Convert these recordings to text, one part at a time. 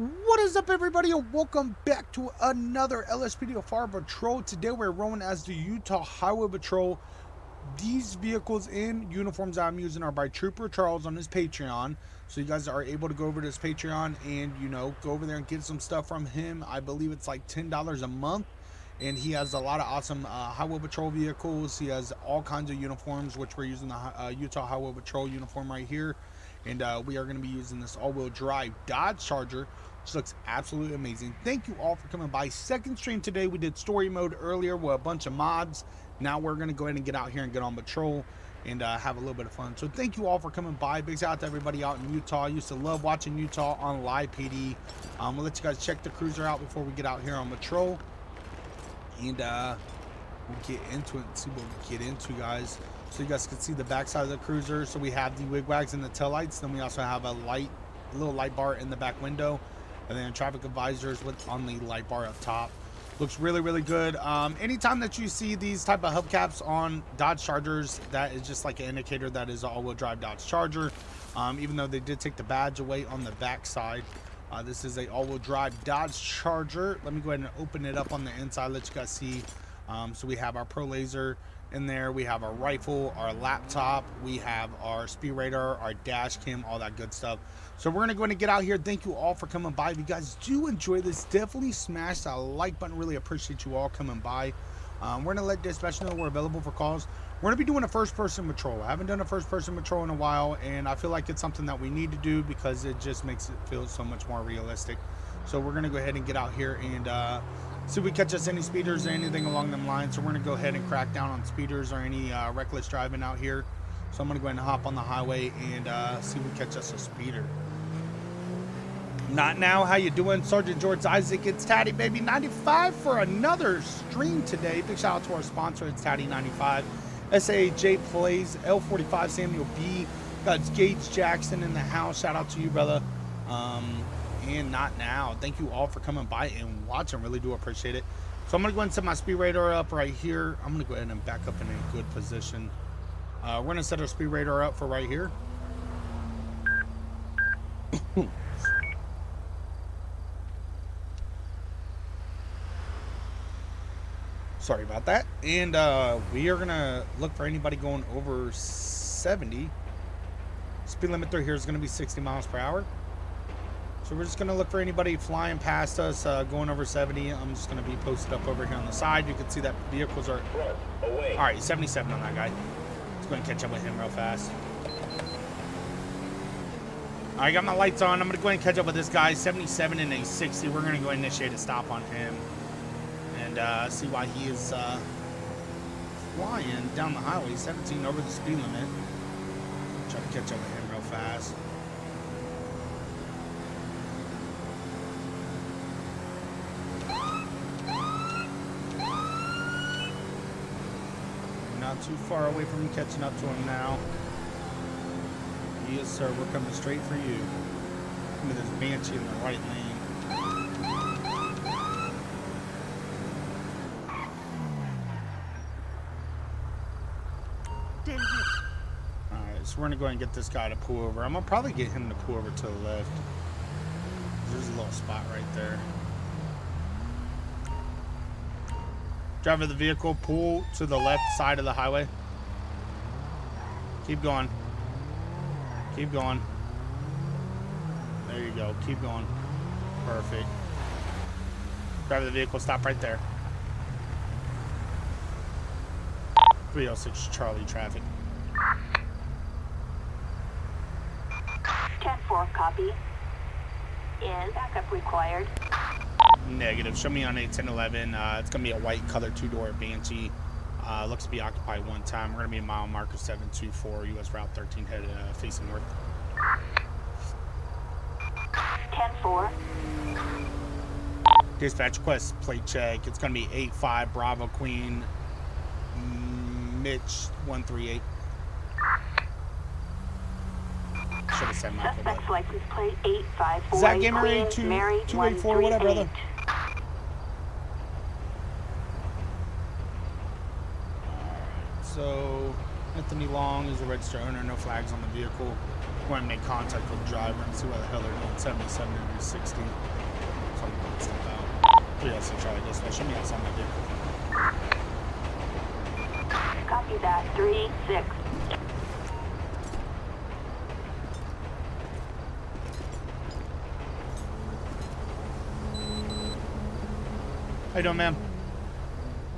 What is up, everybody, and welcome back to another LSPDFR patrol. Today we're rolling as the Utah Highway Patrol. These vehicles in uniforms I'm using are by Trooper Charles on his Patreon. So you guys are able to go over to his Patreon and, go over there and get some stuff from him. I believe it's like $10 a month. And he has a lot of awesome Highway Patrol vehicles. He has all kinds of uniforms, which we're using the Utah Highway Patrol uniform right here. And we are going to be using this all-wheel drive Dodge Charger, which looks absolutely amazing. Thank you all for coming by. Second stream today, we did story mode earlier with a bunch of mods. Now we're going to go ahead and get out here and get on patrol and have a little bit of fun. So thank you all for coming by. Big shout out to everybody out in Utah. I used to love watching Utah on Live PD. We'll let you guys check the cruiser out before we get out here on patrol. And we'll get into it and see what we get into, guys. So you guys can see the backside of the cruiser. So we have the wigwags and the taillights. Then we also have a little light bar in the back window. And then traffic advisors on the light bar up top. Looks really, really good. Anytime that you see these type of hubcaps on Dodge Chargers, that is just like an indicator that is an all-wheel drive Dodge Charger. Even though they did take the badge away on the back side. This is a all-wheel drive Dodge Charger. Let me go ahead and open it up on the inside, let you guys see. So we have our Pro Laser in there. We have our rifle, our laptop. We have our speed radar, our dash cam, all that good stuff. So we're going to go ahead and get out here. Thank you all for coming by. If you guys do enjoy this, definitely smash that like button. Really appreciate you all coming by. We're going to let dispatch know we're available for calls. We're going to be doing a first-person patrol. I haven't done a first-person patrol in a while, and I feel like it's something that we need to do because it just makes it feel so much more realistic. So we're going to go ahead and get out here and see if we catch us any speeders or anything along them lines. So we're going to go ahead and crack down on speeders or any reckless driving out here. So I'm going to go ahead and hop on the highway and see if we catch us a speeder. Not now. How you doing, Sergeant George Isaac? It's Tatty Baby 95 for another stream today. Big shout out to our sponsor. It's Tatty 95. SAJ Plays, L45 Samuel B. Got Gage Jackson in the house. Shout out to you, brother. And not now. Thank you all for coming by and watching. Really do appreciate it. So I'm gonna go ahead and set my speed radar up right here. I'm gonna go ahead and back up in a good position. We're gonna set our speed radar up for right here. Sorry about that. And we are gonna look for anybody going over 70. Speed limit through here is gonna be 60 miles per hour. So we're just gonna look for anybody flying past us, going over 70. I'm just gonna be posted up over here on the side. You can see that vehicles are all right. 77 on that guy. Let's go and catch up with him real fast. I got my lights on. I'm gonna go ahead and catch up with this guy. 77 and a 60. We're gonna go ahead and initiate a stop on him. And see why he is flying down the highway, 17 over the speed limit. Try to catch up with him real fast. Not too far away from him, catching up to him now. Yes, sir. We're coming straight for you. Look at this Banshee in the right lane. Alright, so we're going to go ahead and get this guy to pull over. I'm going to probably get him to pull over to the left. There's a little spot right there. Driver of the vehicle, pull to the left side of the highway. Keep going. Keep going. There you go. Keep going. Perfect. Driver of the vehicle, stop right there. 306 Charlie traffic. 10-4, copy. Is backup required? Negative. Show me on 81011. It's going to be a white color two-door Banshee. Looks to be occupied one time. We're going to be a mile marker 724, U.S. Route 13, headed facing north. 10-4. Dispatch request plate check. It's going to be 85 Bravo Queen Mitch 138. Should have said my Suspect's license plate 854. Zach Gamer 284, whatever, brother. So Anthony Long is the registered owner. No flags on the vehicle. go ahead and make contact with the driver and see what the hell they're doing. 77 to 60. So I'm going to step out. 306 Charlie dispatch. Show me outside my vehicle. Copy that. 3-6. How you doing, ma'am?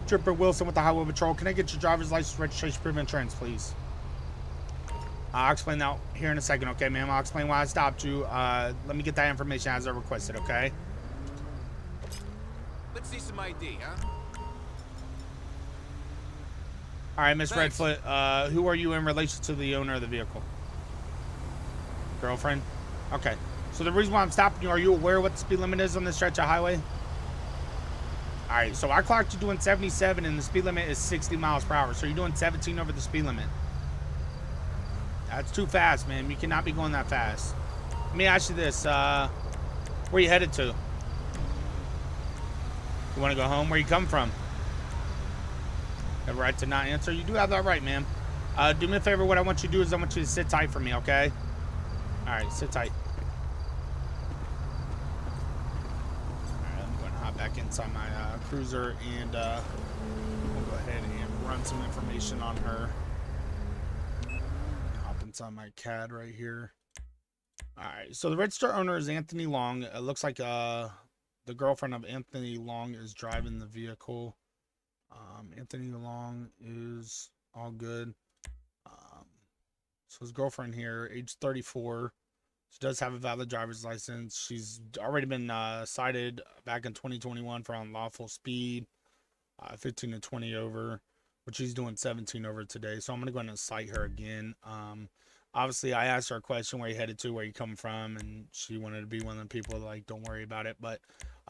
Trooper Wilson with the Highway Patrol. Can I get your driver's license, registration, proof of insurance, please? I'll explain that here in a second, okay, ma'am? I'll explain why I stopped you. Let me get that information as I requested, okay? Let's see some ID, huh? All right, Miss Thanks. Redfoot, who are you in relation to the owner of the vehicle? Girlfriend? Okay. So the reason why I'm stopping you, are you aware what the speed limit is on this stretch of highway? All right, so I clocked you doing 77 and the speed limit is 60 miles per hour. So you're doing 17 over the speed limit. That's too fast, man. You cannot be going that fast. Let me ask you this. Where you headed to? You want to go home? Where you come from? Have a right to not answer? You do have that right, ma'am. Do me a favor. What I want you to do is I want you to sit tight for me, okay? All right, sit tight. Back inside my cruiser and we'll go ahead and run some information on her. Hop inside my CAD right here. All right, so the registered owner is Anthony Long. It looks like the girlfriend of Anthony Long is driving the vehicle. Anthony Long is all good. So his girlfriend here, age 34. She does have a valid driver's license. She's already been cited back in 2021 for unlawful speed, 15 to 20 over, but she's doing 17 over today. So I'm going to go ahead and cite her again. Obviously, I asked her a question, where you headed to, where you come from, and she wanted to be one of the people like, don't worry about it, but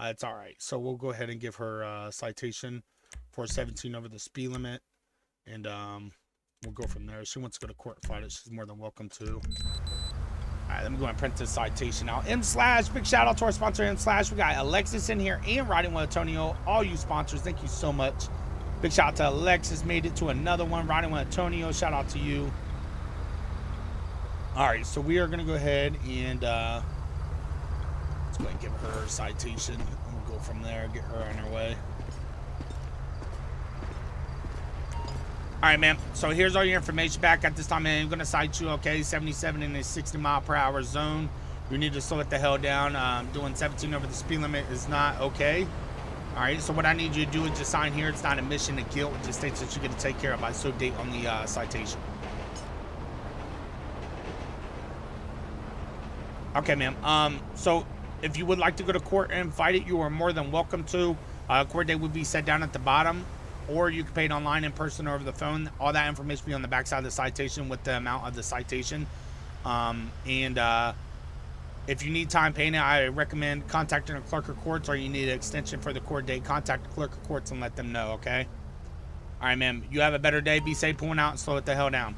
it's all right. So we'll go ahead and give her a citation for 17 over the speed limit, and we'll go from there. If she wants to go to court and fight it, she's more than welcome to. All right, let me go and print this citation out. M/, big shout out to our sponsor, M/. We got Alexis in here and Riding with Antonio. All you sponsors, thank you so much. Big shout out to Alexis, made it to another one. Riding with Antonio, shout out to you. All right, so we are going to go ahead and let's go ahead and give her a citation. And we'll go from there, get her on her way. All right, ma'am. So here's all your information back. At this time, I'm going to cite you, okay? 77 in a 60 mile per hour zone. You need to slow it the hell down. Doing 17 over the speed limit is not okay. All right, so what I need you to do is just sign here. It's not admission to guilt. It just states that you're going to take care of by so date on the citation. Okay, ma'am. So if you would like to go to court and fight it, you are more than welcome to. Court date would be set down at the bottom, or you can pay it online, in person, or over the phone. All that information will be on the back side of the citation with the amount of the citation. If you need time paying it, I recommend contacting a clerk of courts, or you need an extension for the court date, contact the clerk of courts and let them know, okay? All right, ma'am. You have a better day. Be safe pulling out and slow it the hell down.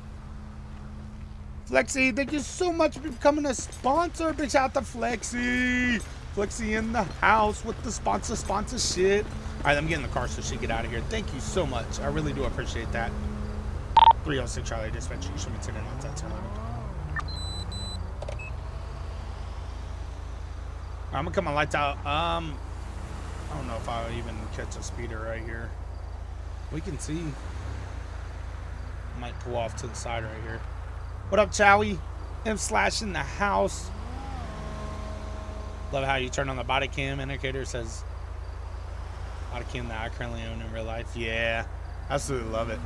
Flexi, thank you so much for becoming a sponsor. Big shout out to Flexi. Flexi in the house with the sponsor shit. All right, let me get in the car so she can get out of here. Thank you so much. I really do appreciate that. 306 Charlie dispatch. You should be sitting on that turn. I'm gonna cut my lights out. I don't know if I'll even catch a speeder right here. We can see. Might pull off to the side right here. What up, Chowie? M/ in the house. Love how you turn on the body cam indicator. It says body cam that I currently own in real life. Yeah, absolutely love it.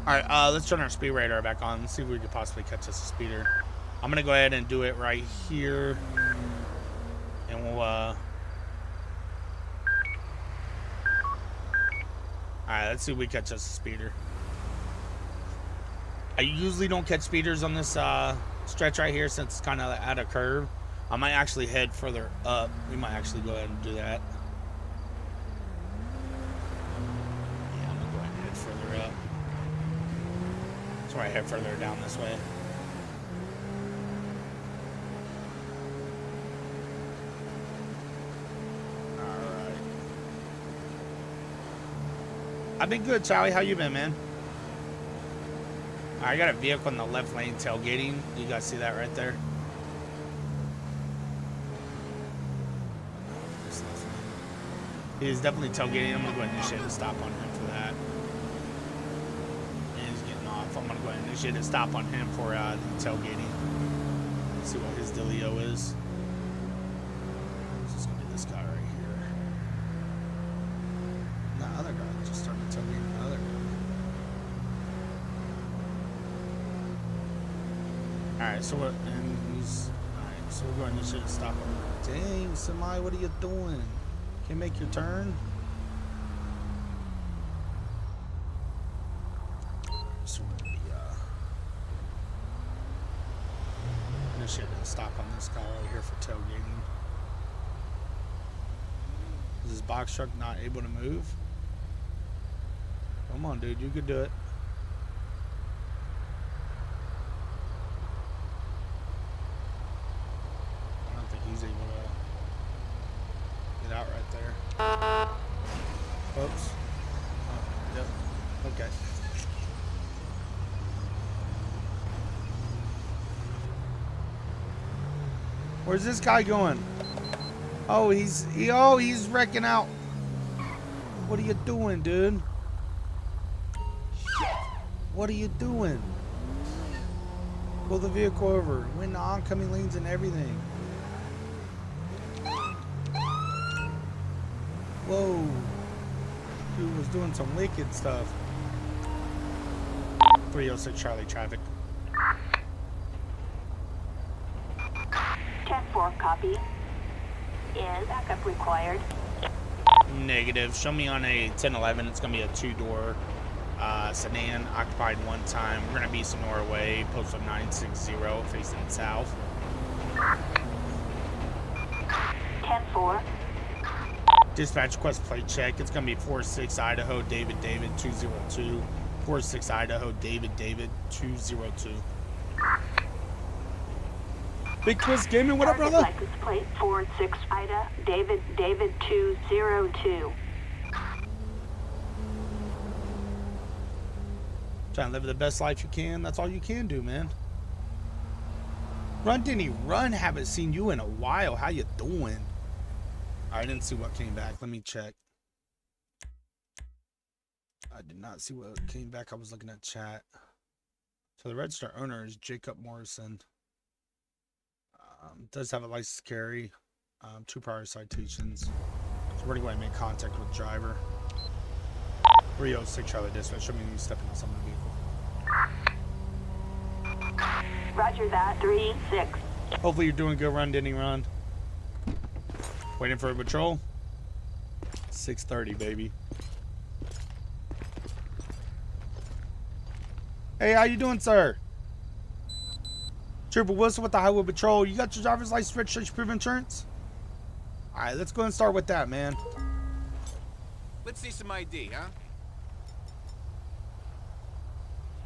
All right, let's turn our speed radar back on and see if we could possibly catch us a speeder. I'm gonna go ahead and do it right here, and we'll all right, let's see if we catch us a speeder. I usually don't catch speeders on this stretch right here since it's kind of at a curve. I might actually head further up. We might actually go ahead and do that. Yeah, I'm gonna go ahead and head further up. So I head further down this way. Alright. I've been good, Charlie. How you been, man? I got a vehicle in the left lane tailgating. You guys see that right there? He's definitely tailgating. I'm gonna go ahead and initiate a stop on him for that. And he's getting off. I'm gonna go ahead and initiate a stop on him for the tailgating. Let's see what his dealio is. This is gonna be this guy right here. That other guy just started tailgating the other guy. Alright, so what? And he's alright. So we're going to initiate a stop on him. Dang, Samai, what are you doing? Can you make your turn? So we're going to be initiating a stop on this guy right here for tailgating. Is this box truck not able to move? Come on, dude, you could do it. I don't think he's able to get out right there. Oops. Oh, yep. Okay. Where's this guy going? Oh, he's wrecking out. What are you doing, dude? What are you doing? Pull the vehicle over. Win the oncoming lanes and everything. Whoa. Dude was doing some wicked stuff. 306 Charlie traffic. 10-4, copy. Is backup required? Negative. Show me on a 1011. It's going to be a two-door sedan, occupied one time. We're going to be Sonora Way, postal 960, facing south. 10-4. Dispatch request plate check. It's going to be 46 Idaho David David 202. 46 Idaho David David 202. Big Twist Gaming, what up, brother? License plate 46 Ida David David 202. Trying to live the best life you can. That's all you can do, man. Run, Denny, run. Haven't seen you in a while. How you doing? I didn't see what came back. Let me check. I did not see what came back. I was looking at chat. So the registered owner is Jacob Morrison. Does have a license to carry. 2 prior citations. So we're going to go ahead and make contact with the driver. 306 Charlie Dispatch. Show me when you step into someone's vehicle. Roger that. 3-6. Hopefully you're doing good. Run, Denny, run. Waiting for a patrol. 6:30, baby. Hey, how you doing, sir? Trooper Wilson with the Highway Patrol. You got your driver's license, registration, proof of insurance? All right, let's go and start with that, man. Let's see some ID, huh?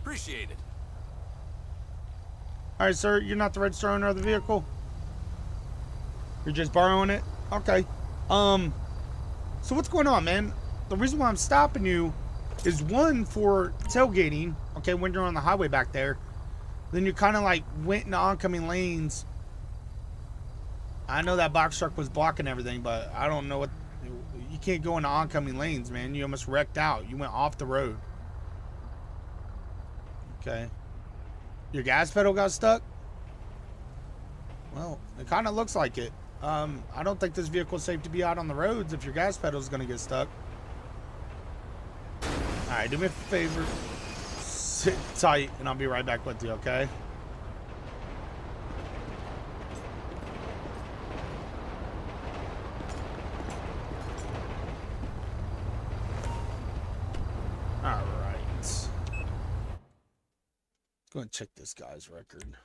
Appreciate it. All right, sir, you're not the registered owner of the vehicle? You're just borrowing it? Okay. So what's going on, man? The reason why I'm stopping you is, one, for tailgating, okay, when you're on the highway back there. Then you kind of like went into oncoming lanes. I know that box truck was blocking everything, but I don't know what. You can't go into oncoming lanes, man. You almost wrecked out. You went off the road. Okay. Your gas pedal got stuck? Well, it kind of looks like it. I don't think this vehicle is safe to be out on the roads if your gas pedal is going to get stuck. All right, do me a favor. Sit tight, and I'll be right back with you, okay? All right. Let's go and check this guy's record.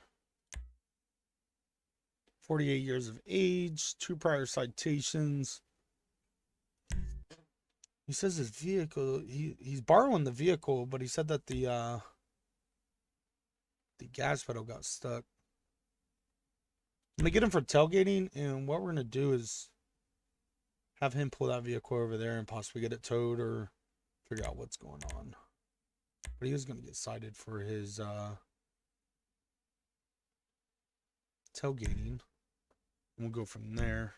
48 years of age, 2 prior citations. He says his vehicle, he's borrowing the vehicle, but he said that the gas pedal got stuck. I'm gonna get him for tailgating, and what we're gonna do is have him pull that vehicle over there and possibly get it towed or figure out what's going on. But he is going to get cited for his tailgating. We'll go from there.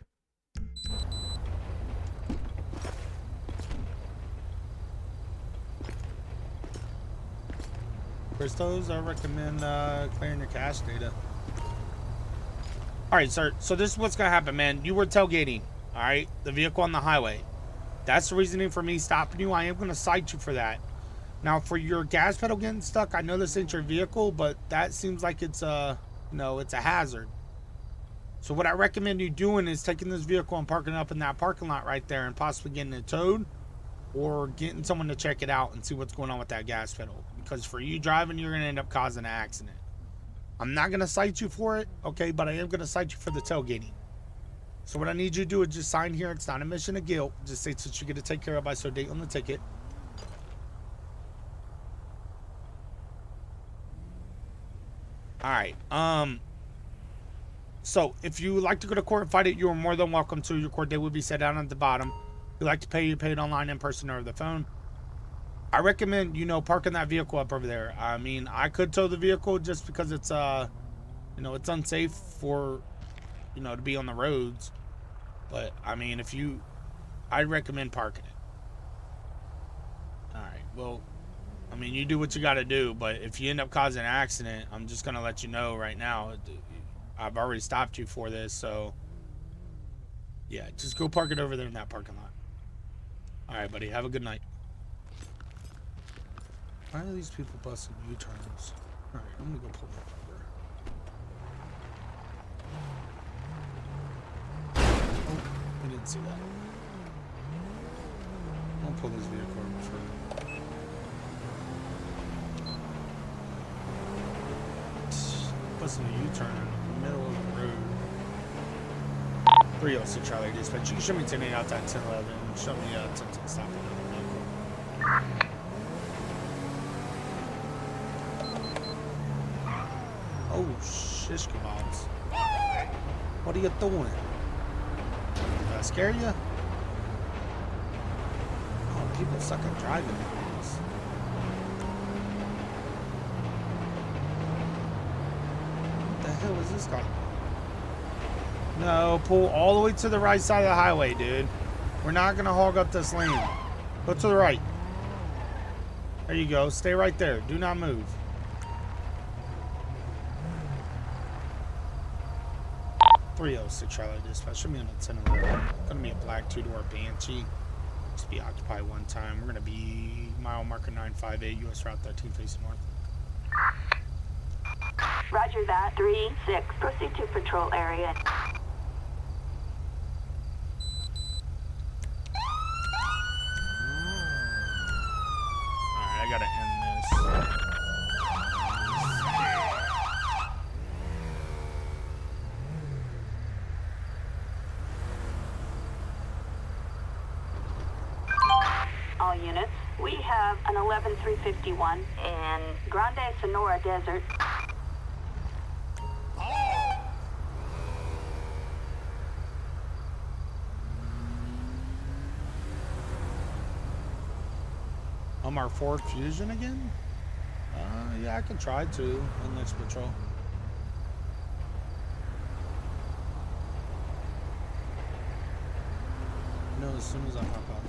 Christos, I recommend clearing your cache data. Alright, sir. So this is what's going to happen, man. You were tailgating, alright? The vehicle on the highway. That's the reasoning for me stopping you. I am going to cite you for that. Now, for your gas pedal getting stuck, I know this ain't your vehicle, but that seems like it's a, it's a hazard. So what I recommend you doing is taking this vehicle and parking it up in that parking lot right there and possibly getting it towed or getting someone to check it out and see what's going on with that gas pedal. Because for you driving, you're going to end up causing an accident. I'm not going to cite you for it, okay, but I am going to cite you for the tailgating. So what I need you to do is just sign here. It's not a admission of guilt. Just states that you're going to take care of by so date on the ticket. All right. So if you would like to go to court and fight it, you are more than welcome to. Your court date will be set down at the bottom. If you like to pay, you pay it online, in person, or over the phone. I recommend, parking that vehicle up over there. I mean, I could tow the vehicle just because it's, it's unsafe for, to be on the roads. But, I mean, I'd recommend parking it. All right, well, I mean, you do what you got to do, but if you end up causing an accident, I'm just going to let you know right now. I've already stopped you for this, so yeah, just go park it over there in that parking lot. All right, buddy, have a good night. Why are these people busting U-turns? All right, I'm going to go pull that over. Oh, I didn't see that. I'll pull this vehicle over for busting a U-turn in the middle of the road. 306 Charlie Dispatch. You can show me 10-8 outside 10-11. Show me 10-10 stop on the vehicle. Oh, shish kebabs. What are you doing? Did I scare you? Oh, people suck at driving nowadays. What the hell is this guy? No, pull all the way to the right side of the highway, dude. We're not going to hog up this lane. Go to the right. There you go. Stay right there. Do not move. .306 Charlie Dispatch. Should be on a 10-11. Going to be a black 2-door Banshee. Just be occupied one time. We're going to be mile marker 958, US Route 13 facing north. Roger that. 3-6. Proceed to patrol area. Alright, I gotta end this. All units, we have an 11351 in Grande Sonora Desert. Our Ford Fusion again? Yeah, I can try to in next patrol. No, as soon as I hop out.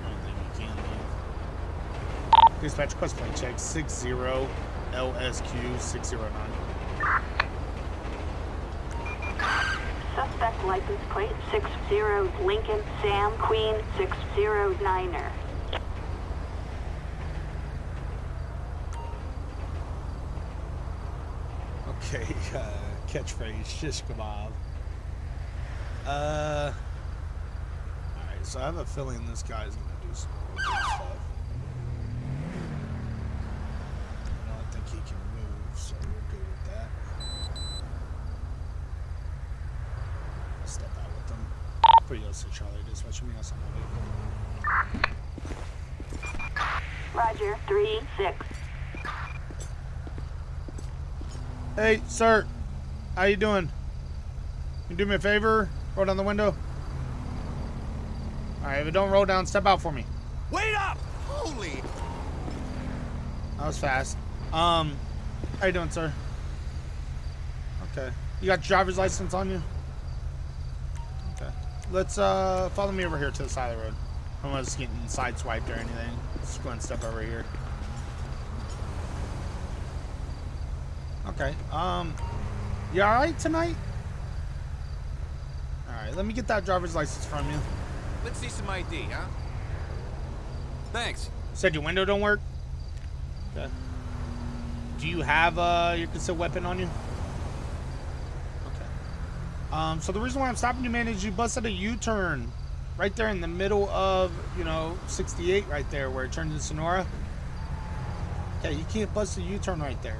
I don't think you can leave. Dispatch quest plane check 60 LSQ 609. Suspect license plate 60 Lincoln Sam Queen 609er. Okay, catchphrase shish kebab. Alright, so I have a feeling this guy's gonna do some weird stuff. I don't think he can move, so we're good with that. Step out with him. 306 Charlie Dispatch. Me on my vehicle. Roger, 3-6. Hey, sir. How you doing? You do me a favor? Roll down the window. All right, if it don't roll down, step out for me. Wait up! Holy! That was fast. How you doing, sir? Okay. You got your driver's license on you? Okay. Let's follow me over here to the side of the road. I don't want us getting sideswiped or anything. Just go and step over here. Okay. You alright tonight? Alright, let me get that driver's license from you. Let's see some ID, huh? Thanks. Said your window don't work? Okay. Do you have your concealed weapon on you? Okay. So the reason why I'm stopping you, man, is you busted a U-turn right there in the middle of, 68 right there where it turns into Sonora. Okay, you can't bust a U-turn right there.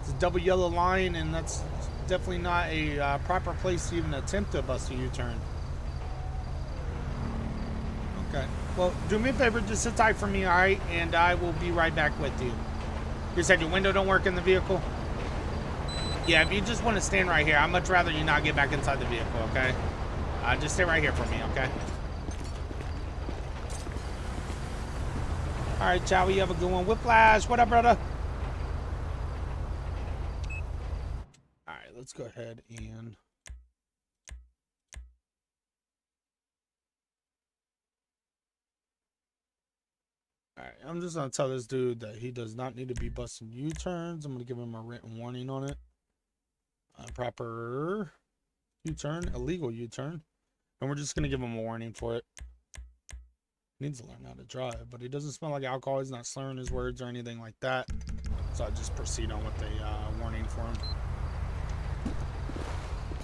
It's a double yellow line, and that's definitely not a proper place to even attempt to bust a U-turn. Okay. Well, do me a favor, just sit tight for me, all right? And I will be right back with you. You said your window don't work in the vehicle? Yeah, if you just want to stand right here, I'd much rather you not get back inside the vehicle, okay? Just stay right here for me, okay? All right, Chow, you have a good one. Whiplash, what up, brother? All right, let's go ahead and... Alright, I'm just going to tell this dude that he does not need to be busting U-turns. I'm going to give him a written warning on it. Proper U-turn, illegal U-turn. And we're just going to give him a warning for it. He needs to learn how to drive, but he doesn't smell like alcohol. He's not slurring his words or anything like that. So I'll just proceed on with the warning for him.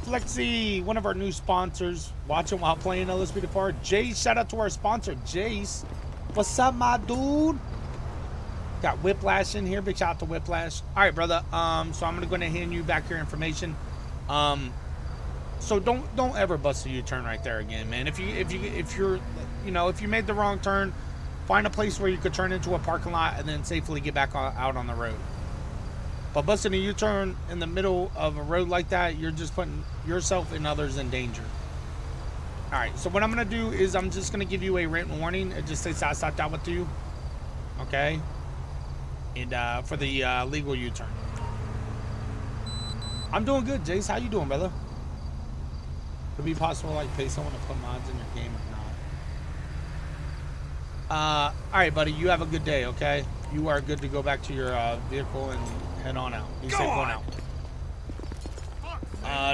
Flexi, one of our new sponsors, watching while playing LSPDFR. Jace, shout out to our sponsor, Jace. What's up, my dude? Got Whiplash in here. Big shout out to Whiplash. All right, brother. So I'm gonna go ahead and hand you back your information. So don't ever bust a U-turn right there again, man. If you made the wrong turn, find a place where you could turn into a parking lot and then safely get back out on the road. But busting a U-turn in the middle of a road like that, you're just putting yourself and others in danger. All right, so what I'm going to do is I'm just going to give you a written warning. It just says I stopped out with you, okay? And for the legal U-turn. I'm doing good, Jace. How you doing, brother? Could it be possible, like, pay someone to put mods in your game or not? All right, buddy, you have a good day, okay? You are good to go back to your vehicle and head on out. Be safe going out.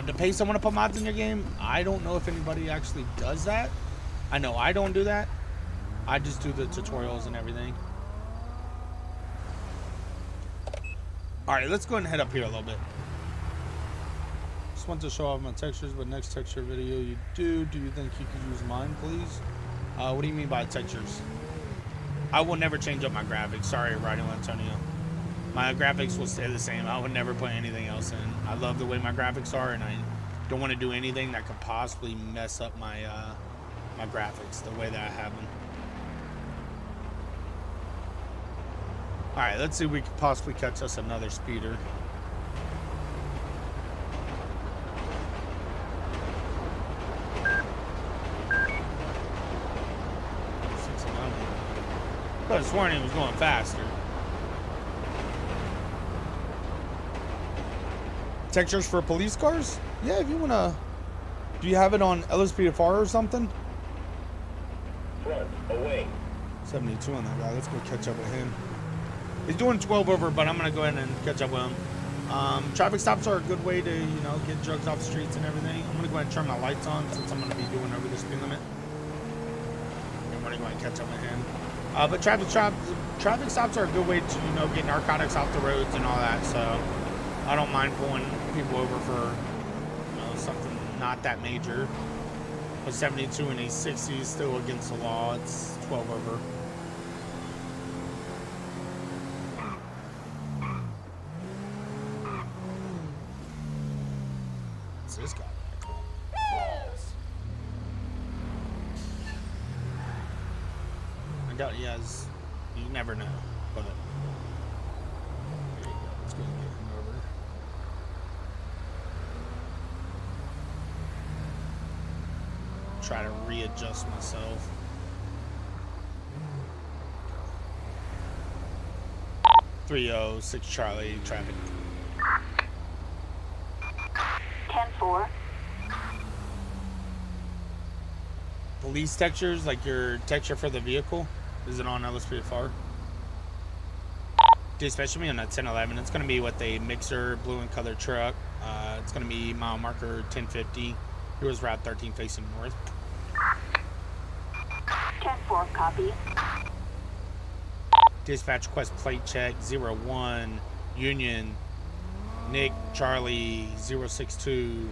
To pay someone to put mods in your game, I don't know if anybody actually does that. I know I don't do that. I just do the tutorials and everything. Alright, let's go ahead and head up here a little bit. Just want to show off my textures, but next texture video you do you think you could use mine, please? What do you mean by textures? I will never change up my graphics. Sorry, Radio Antonio. My graphics will stay the same. I would never put anything else in. I love the way my graphics are, and I don't want to do anything that could possibly mess up my my graphics the way that I have them. All right, let's see if we could possibly catch us another speeder. I could have sworn he was going faster. Textures for police cars? Yeah, if you wanna. Do you have it on LSPDFR or something? Front, away. 72 on that guy. Let's go catch up with him. He's doing 12 over, but I'm gonna go ahead and catch up with him. Traffic stops are a good way to, get drugs off the streets and everything. I'm gonna go ahead and turn my lights on since I'm gonna be doing over the speed limit. I'm gonna go ahead and catch up with him. But traffic stops are a good way to, get narcotics off the roads and all that. So I don't mind pulling people over for, something not that major. But 72 and a 60 is still against the law. It's 12 over. What's this guy? I doubt he has. You never know. But there you go. Let's go and get him over. try to readjust myself. .30 6 Charlie traffic. 10-4. Police textures, like your texture for the vehicle, is it on LSPDFR? Dispatch me on that 1011. It's going to be with a mixer, blue and color truck. It's going to be mile marker 1050. Here's route 13 facing north. 10-4, copy. Dispatch request plate check 01 Union Nick Charlie 062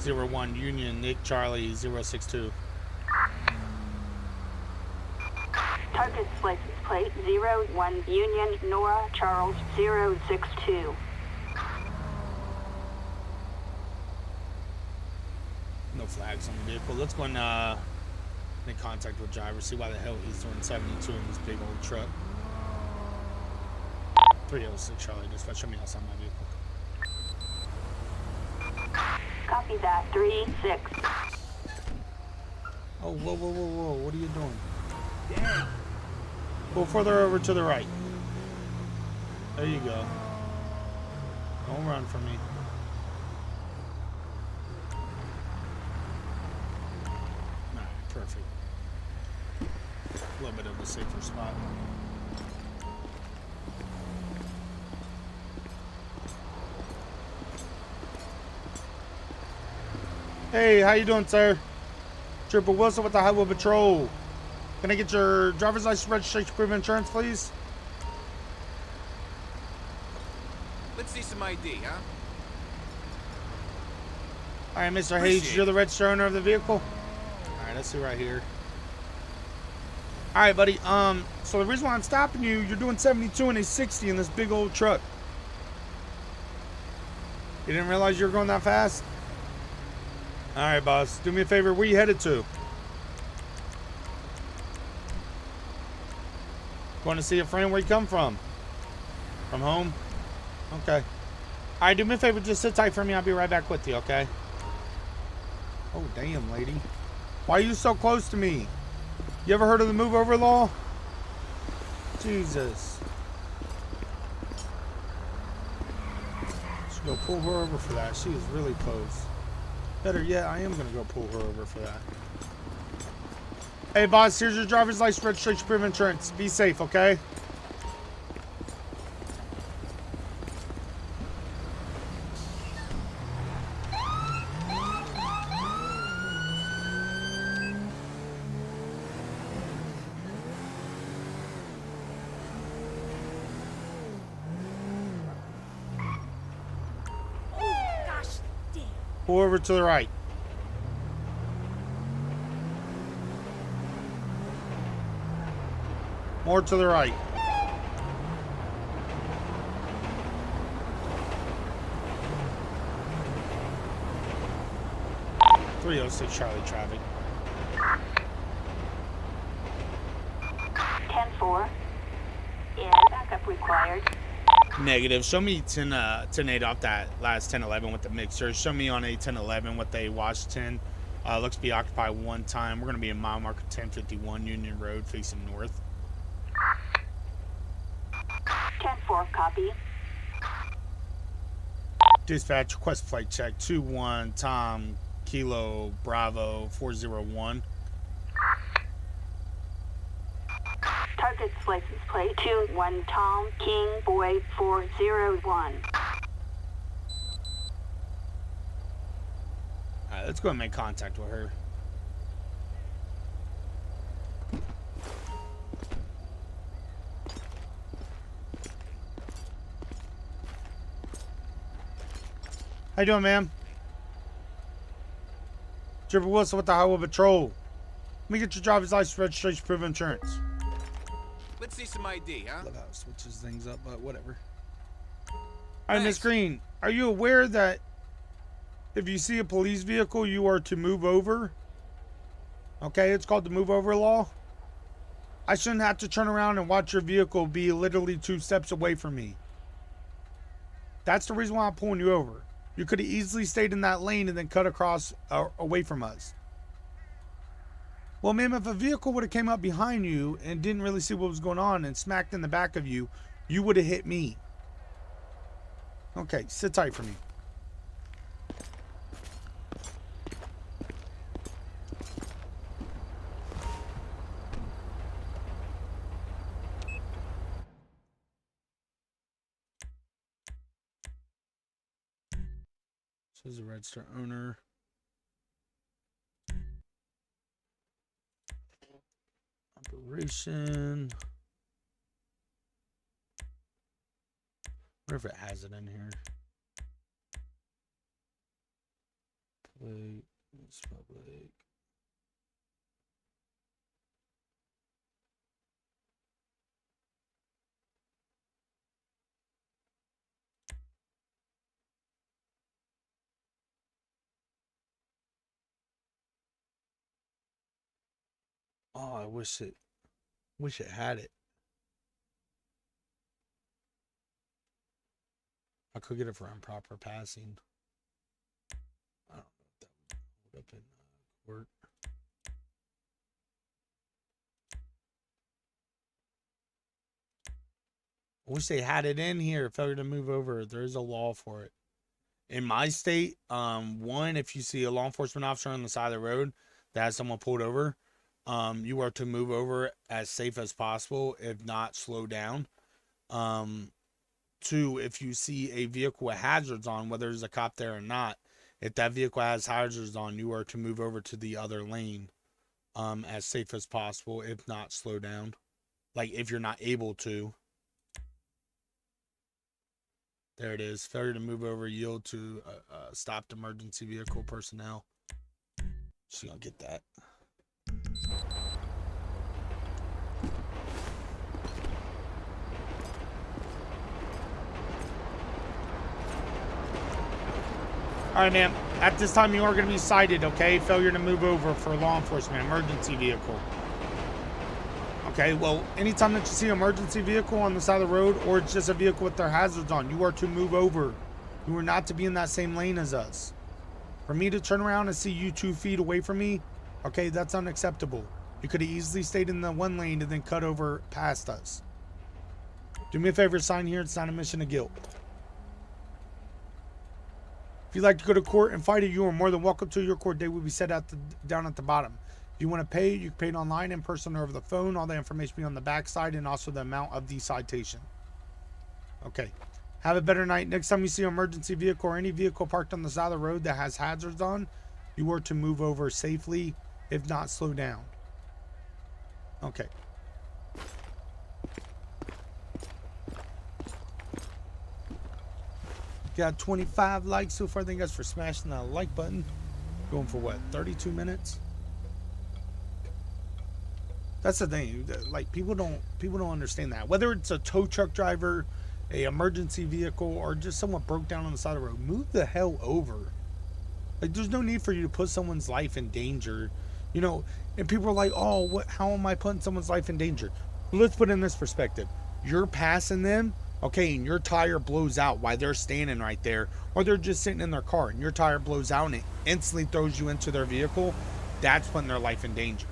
01 Union Nick Charlie 062. Target's license plate 01 Union Nora Charles 062. No flags on the vehicle. Let's go and make contact with driver. See why the hell he's doing 72 in this big old truck. 306 Charlie, dispatch, show me outside my vehicle. Copy that, 3-6. Oh, whoa, whoa, whoa, whoa, what are you doing? Damn. Go further over to the right. There you go. Don't run from me. Alright, perfect. A little bit of a safer spot. Hey, how you doing, sir? Trooper Wilson with the Highway Patrol. Can I get your driver's license, registration, proof of insurance, please? Let's see some ID, huh? All right, Mr. Hayes, you're the registered owner of the vehicle? All right, let's see right here. All right, buddy. So the reason why I'm stopping you, you're doing 72 and a 60 in this big old truck. You didn't realize you were going that fast? All right, boss. Do me a favor. Where you headed to? Going to see a friend? Where you come from? From home? Okay. All right, do me a favor. Just sit tight for me. I'll be right back with you, okay? Oh, damn, lady. Why are you so close to me? You ever heard of the Move Over Law? Jesus. Should go pull her over for that. She is really close. Better yet, I am going to go pull her over for that. Hey, boss, here's your driver's license, registration, proof of insurance. Be safe, okay? Pull over to the right. More to the right. .306 Charlie traffic. 10-4. And backup required. Negative. Show me 10-8 off that last 10-11 with the mixer. Show me on a 10-11 with a Washington. Looks to be occupied one time. We're going to be in mile marker 1051 Union Road facing north. 10-4, copy. Dispatch, request flight check 21 Tom Kilo Bravo 401. Target's license plate 21 Tom King Boy 401. Alright, let's go and make contact with her. How you doing, ma'am? Trooper Wilson with the Highway Patrol. Let me get your driver's license, registration, proof of insurance. Let's see some ID, huh? Love how it switches things up, but whatever. Alright, Miss Thanks. Green, are you aware that if you see a police vehicle, you are to move over? Okay, it's called the Move Over Law. I shouldn't have to turn around and watch your vehicle be literally 2 steps away from me. That's the reason why I'm pulling you over. You could have easily stayed in that lane and then cut across away from us. Well, ma'am, if a vehicle would have came up behind you and didn't really see what was going on and smacked in the back of you, you would have hit me. Okay, sit tight for me. This is the register owner. Operation. I wonder if it has it in here. Plate. It's public. Oh, I wish it had it. I could get it for improper passing. I don't know if that would hold up in court. I wish they had it in here. Failure to move over. There is a law for it. In my state, one, if you see a law enforcement officer on the side of the road that has someone pulled over, you are to move over as safe as possible, if not slow down. Two, if you see a vehicle with hazards on, whether there's a cop there or not, if that vehicle has hazards on, you are to move over to the other lane, as safe as possible, if not slow down. Like if you're not able to. There it is. Failure to move over, yield to stopped emergency vehicle personnel. She's gonna get that. All right, ma'am. At this time, you are going to be cited, okay? Failure to move over for law enforcement, emergency vehicle. Okay, well, anytime that you see an emergency vehicle on the side of the road, or it's just a vehicle with their hazards on, you are to move over. You are not to be in that same lane as us. For me to turn around and see you 2 feet away from me, okay, that's unacceptable. You could have easily stayed in the one lane and then cut over past us. Do me a favor, sign here. It's not a admission of guilt. If you'd like to go to court and fight it, you are more than welcome to. Your court date will be set down at the bottom. If you want to pay, you can pay it online, in person, or over the phone. All the information will be on the back side, and also the amount of the citation. Okay. Have a better night. Next time you see an emergency vehicle or any vehicle parked on the side of the road that has hazards on, you are to move over safely, if not slow down. Okay. Got 25 likes so far. Thank you guys for smashing that like button. Going for what, 32 minutes? That's the thing. Like people don't understand that. Whether it's a tow truck driver, a emergency vehicle, or just someone broke down on the side of the road, move the hell over. Like there's no need for you to put someone's life in danger. You know, and people are like, "Oh, what? How am I putting someone's life in danger?" Let's put it in this perspective. You're passing them. Okay, and your tire blows out while they're standing right there, or they're just sitting in their car and your tire blows out and it instantly throws you into their vehicle. That's putting their life in danger.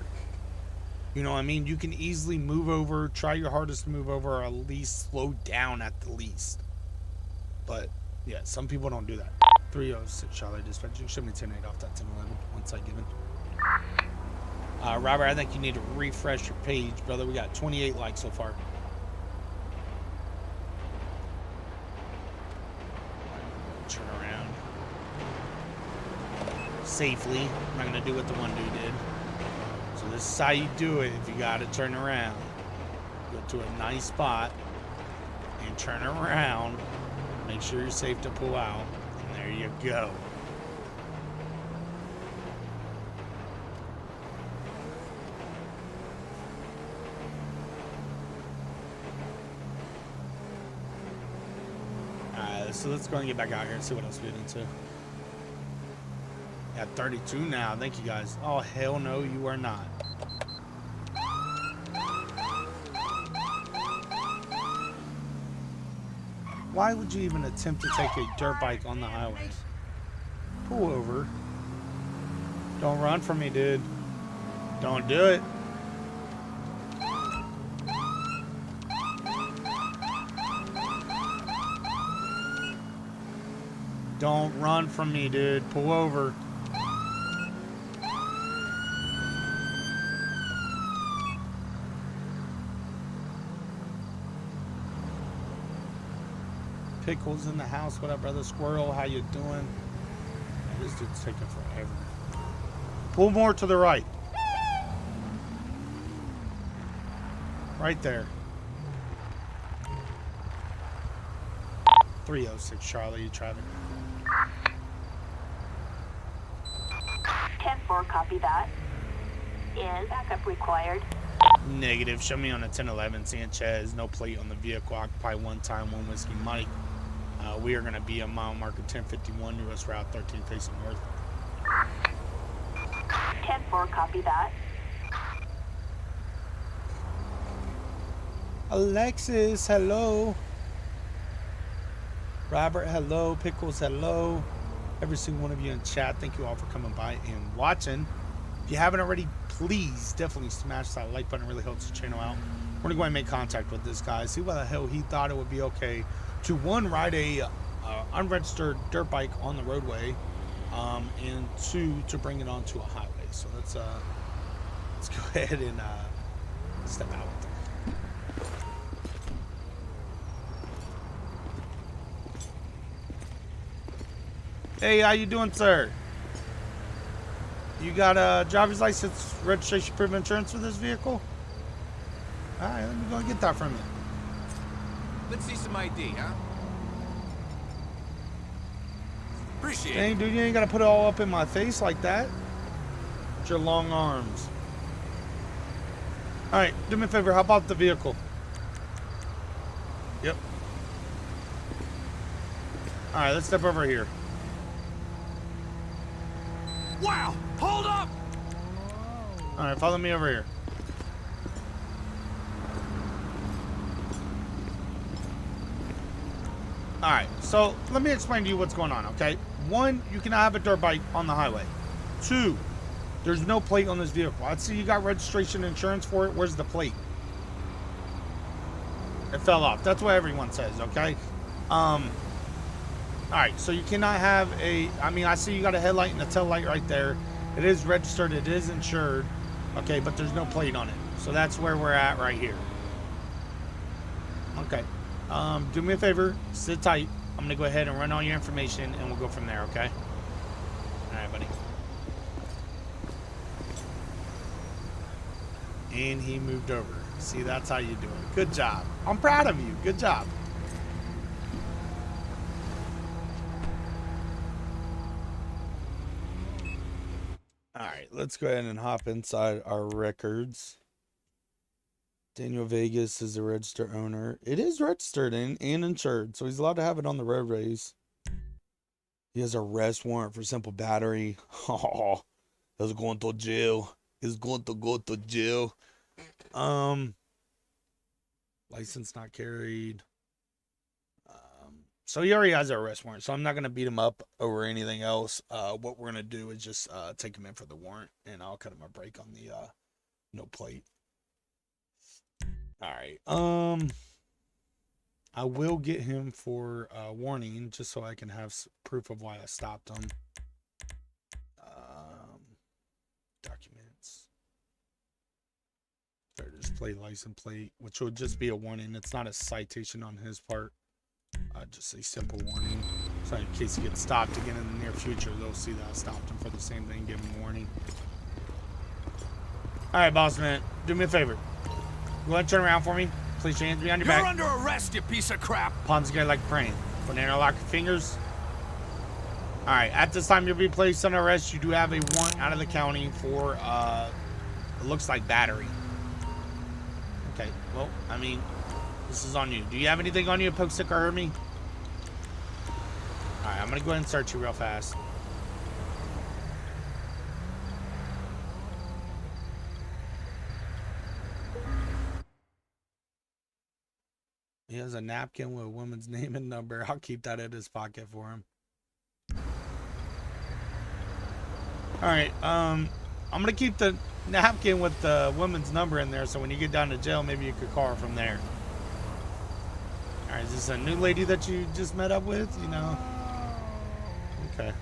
You know what I mean? You can easily move over, try your hardest to move over, or at least slow down at the least. But yeah, some people don't do that. 306 Charlie Dispatch. You should be 10-8 off that 10-11 once I given. Robert, I think you need to refresh your page, brother. We got 28 likes so far. Turn around safely. I'm not gonna do what the one dude did. So this is how you do it. If you gotta turn around, go to a nice spot and turn around. Make sure you're safe to pull out. And there you go. So let's go and get back out here and see what else we get into. Got 32 now. Thank you guys. Oh, hell no, you are not. Why would you even attempt to take a dirt bike on the highway? Pull over. Don't run from me, dude. Don't do it. Don't run from me, dude. Pull over. Pickles in the house. What up, brother Squirrel? How you doing? Man, this dude's taking forever. Pull more to the right. Right there. 306 Charlie, traffic. 10-4, copy that. Is backup required? Negative. Show me on a 1011 Sanchez. No plate on the vehicle. Occupy one time, one whiskey Mike. We are going to be a mile marker 1051, US Route 13 facing north. 10-4, copy that. Alexis, hello. Robert, hello. Pickles, hello. Every single one of you in chat, thank you all for coming by and watching. If you haven't already, please definitely smash that like button. It really helps the channel out. We're going to go ahead and make contact with this guy. See why the hell he thought it would be okay to, one, ride a unregistered dirt bike on the roadway, and two, to bring it onto a highway. So let's go ahead and step out. Hey, how you doing, sir? You got a driver's license, registration, proof of insurance for this vehicle? All right, let me go and get that from you. Let's see some ID, huh? Appreciate it. Dang, dude, you ain't got to put it all up in my face like that. With your long arms. All right, do me a favor. Hop out the vehicle. Yep. All right, let's step over here. Wow! Hold up! All right, follow me over here. All right, so let me explain to you what's going on, okay? One, you cannot have a dirt bike on the highway. Two, there's no plate on this vehicle. I'd see you got registration and insurance for it. Where's the plate? It fell off. That's what everyone says, okay? All right, so you cannot have a, I mean, I see you got a headlight and a tail light right there. It is registered, it is insured, okay, but there's no plate on it. So that's where we're at right here. Okay, do me a favor, sit tight. I'm gonna go ahead and run all your information and we'll go from there, okay? All right, buddy. And he moved over. See, that's how you do it. Good job. I'm proud of you. Good job. All right, let's go ahead and hop inside our records. Daniel Vegas is a registered owner. It is registered and insured, so he's allowed to have it on the roadways. He has an arrest warrant for simple battery. Oh, he's going to jail. He's going to go to jail. License not carried. So he already has an arrest warrant, so I'm not going to beat him up over anything else. What we're going to do is just take him in for the warrant, and I'll cut him a break on the no plate. All right. I will get him for warning, just so I can have proof of why I stopped him. Documents. There it is, plate, license plate, which will just be a warning. It's not a citation on his part. Just a simple warning. So in case he gets stopped again in the near future, they'll see that I stopped him for the same thing, give him a warning. All right, boss man, do me a favor. Go ahead and turn around for me. Place your hands behind your back. You're under arrest, you piece of crap. Palms together like praying. Put an interlock your fingers. All right, at this time you'll be placed under arrest. You do have a warrant out of the county for, it looks like battery. Okay, well, I mean, this is on you. Do you have anything on you? Poke, stick, or hurt me? All right, I'm gonna go ahead and search you real fast. He has a napkin with a woman's name and number. I'll keep that in his pocket for him. All right, I'm gonna keep the napkin with the woman's number in there, so when you get down to jail, maybe you could call her from there. All right, is this a new lady that you just met up with? You know? Okay.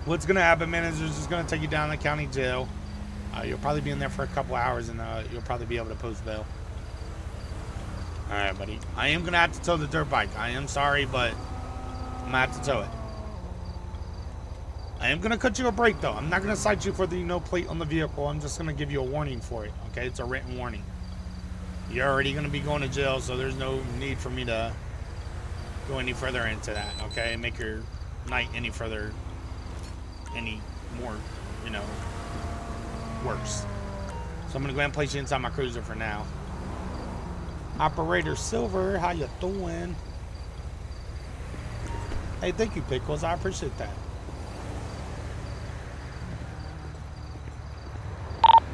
What's gonna happen, man, is they're just gonna take you down to the county jail. You'll probably be in there for a couple hours, and you'll probably be able to post bail. All right, buddy. I am gonna have to tow the dirt bike. I am sorry, but I'm gonna have to tow it. I am gonna cut you a break, though. I'm not gonna cite you for the no plate on the vehicle. I'm just gonna give you a warning for it. Okay, it's a written warning. You're already gonna be going to jail, so there's no need for me to go any further into that. Okay, make your night any more, you know, worse. So I'm gonna go ahead and place you inside my cruiser for now. Operator Silver, how you doing? Hey, thank you, Pickles. I appreciate that.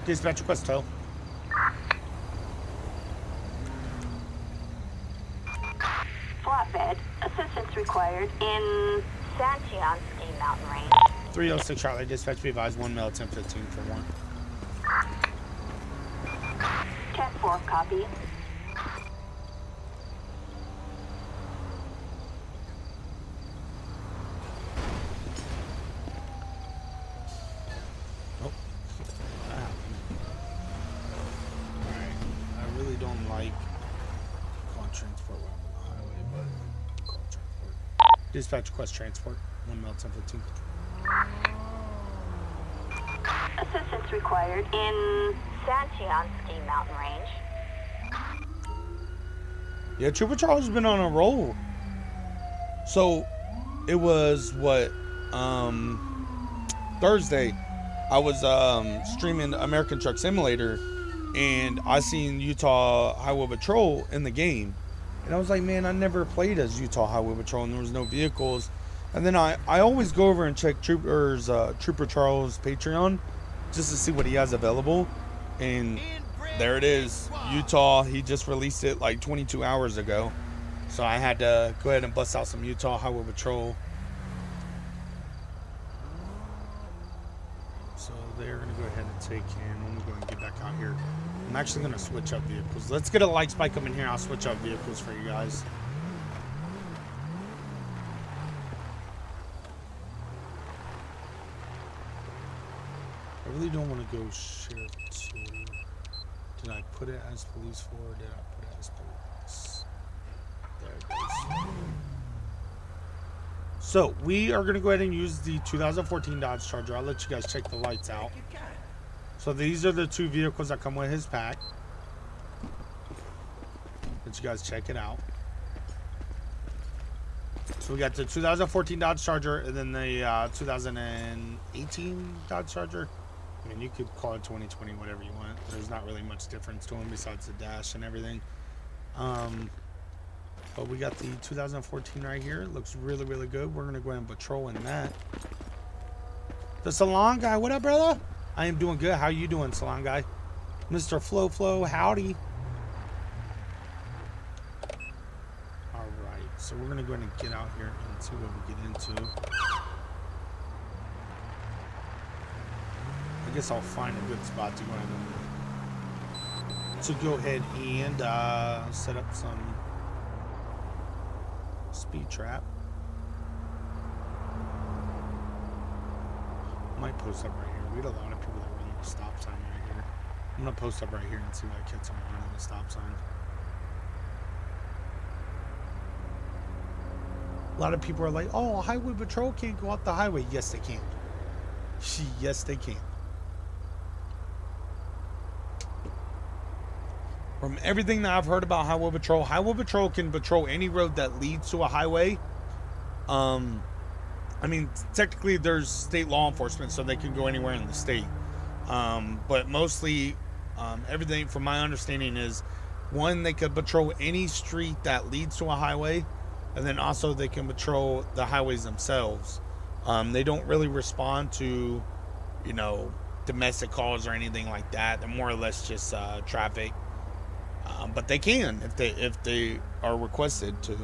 Dispatch request tow. Flatbed. Assistance required in Santiansky Mountain Range. 306 Charlie, dispatch be advised, 1 mil, 1015 for 1. 10-4, copy. Oh. Wow. Alright. I really don't like calling transport while I'm on the highway, but call transport. Dispatch request transport, 1 mil, 1015. Assistance required in Santiansky Mountain Range. Yeah, Trooper Charles has been on a roll. So, it was what, Thursday, I was streaming American Truck Simulator, and I seen Utah Highway Patrol in the game. And I was like, man, I never played as Utah Highway Patrol, and there was no vehicles. And then I always go over and check Trooper Charles' Patreon just to see what he has available. And there it is, Utah. He just released it like 22 hours ago. So I had to go ahead and bust out some Utah Highway Patrol. So they're going to go ahead and take him. I'm going to go and get back out here. I'm actually going to switch up vehicles. Let's get a light spike up in here. I'll switch up vehicles for you guys. I really don't want to go shift to... Did I put it as police 4 or did I put it as police? There it goes. So, we are going to go ahead and use the 2014 Dodge Charger. I'll let you guys check the lights out. So, these are the two vehicles that come with his pack. Let you guys check it out. So, we got the 2014 Dodge Charger and then the 2018 Dodge Charger. I mean, you could call it 2020, whatever you want. There's not really much difference to them besides the dash and everything. But we got the 2014 right here. It looks really, really good. We're going to go ahead and patrol in that. The Salon Guy, what up, brother? I am doing good. How you doing, Salon Guy? Mr. Flo, howdy. All right, so we're going to go ahead and get out here and see what we get into. I guess I'll find a good spot to go ahead and set up some speed trap. Might post up right here. We had a lot of people that run the stop sign right here. I'm gonna post up right here and see what I catch them running the stop sign. A lot of people are like, "Oh, Highway Patrol can't go off the highway." Yes, they can. Yes, they can. From everything that I've heard about Highway Patrol can patrol any road that leads to a highway. I mean, technically there's state law enforcement, so they can go anywhere in the state. But mostly, everything from my understanding is, one, they could patrol any street that leads to a highway, and then also they can patrol the highways themselves. They don't really respond to, you know, domestic calls or anything like that. They're more or less just traffic. But they can if they are requested to.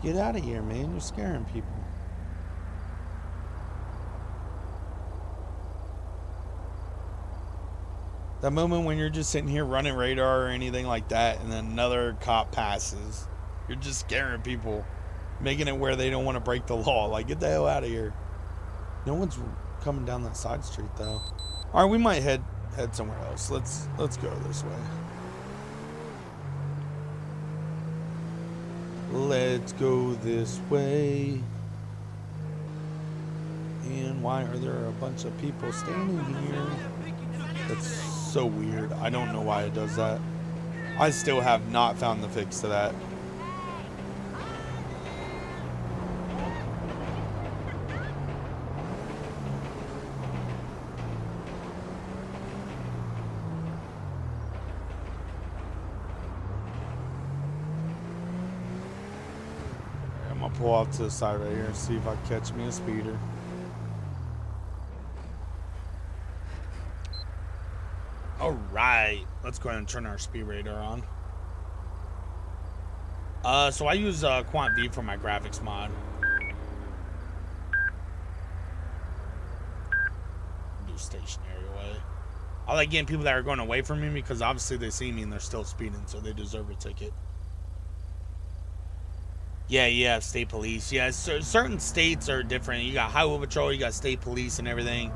Get out of here, man. You're scaring people. That moment when you're just sitting here running radar or anything like that, and then another cop passes. You're just scaring people, making it where they don't want to break the law. Like, get the hell out of here. No one's coming down that side street though. All right, we might head somewhere else. Let's go this way. Let's go this way. And why are there a bunch of people standing here? That's so weird. I don't know why it does that. I still have not found the fix to that. I'm gonna pull off to the side right here and see if I catch me a speeder. Alright, let's go ahead and turn our speed radar on. So I use Quant V for my graphics mod. Do stationary away. I like getting people that are going away from me because obviously they see me and they're still speeding, so they deserve a ticket. Yeah, state police. Yeah, certain states are different. You got highway patrol, you got state police and everything.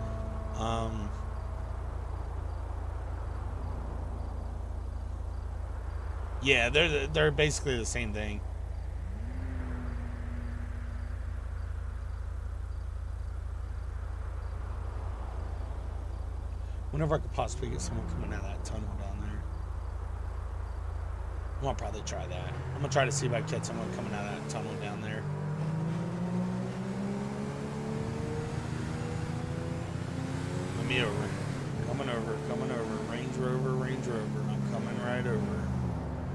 Yeah, they're basically the same thing. Whenever I could possibly get someone coming out of that tunnel down there. I'm gonna probably try that. I'm gonna try to see if I can catch someone coming out of that tunnel down there. Let me over. Coming over. Range Rover. I'm coming right over.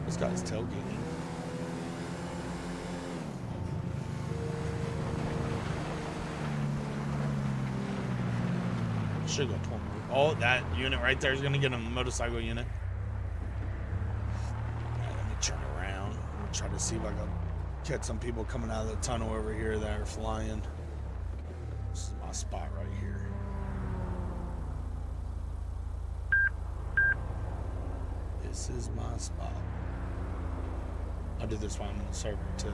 This guy's tailgating. Should go 20. Oh, that unit right there is gonna get a motorcycle unit. Alright, let me turn around. I'm gonna try to see if I can catch some people coming out of the tunnel over here that are flying. This is my spot right here. This is my spot. I'll do this while I'm on the server too.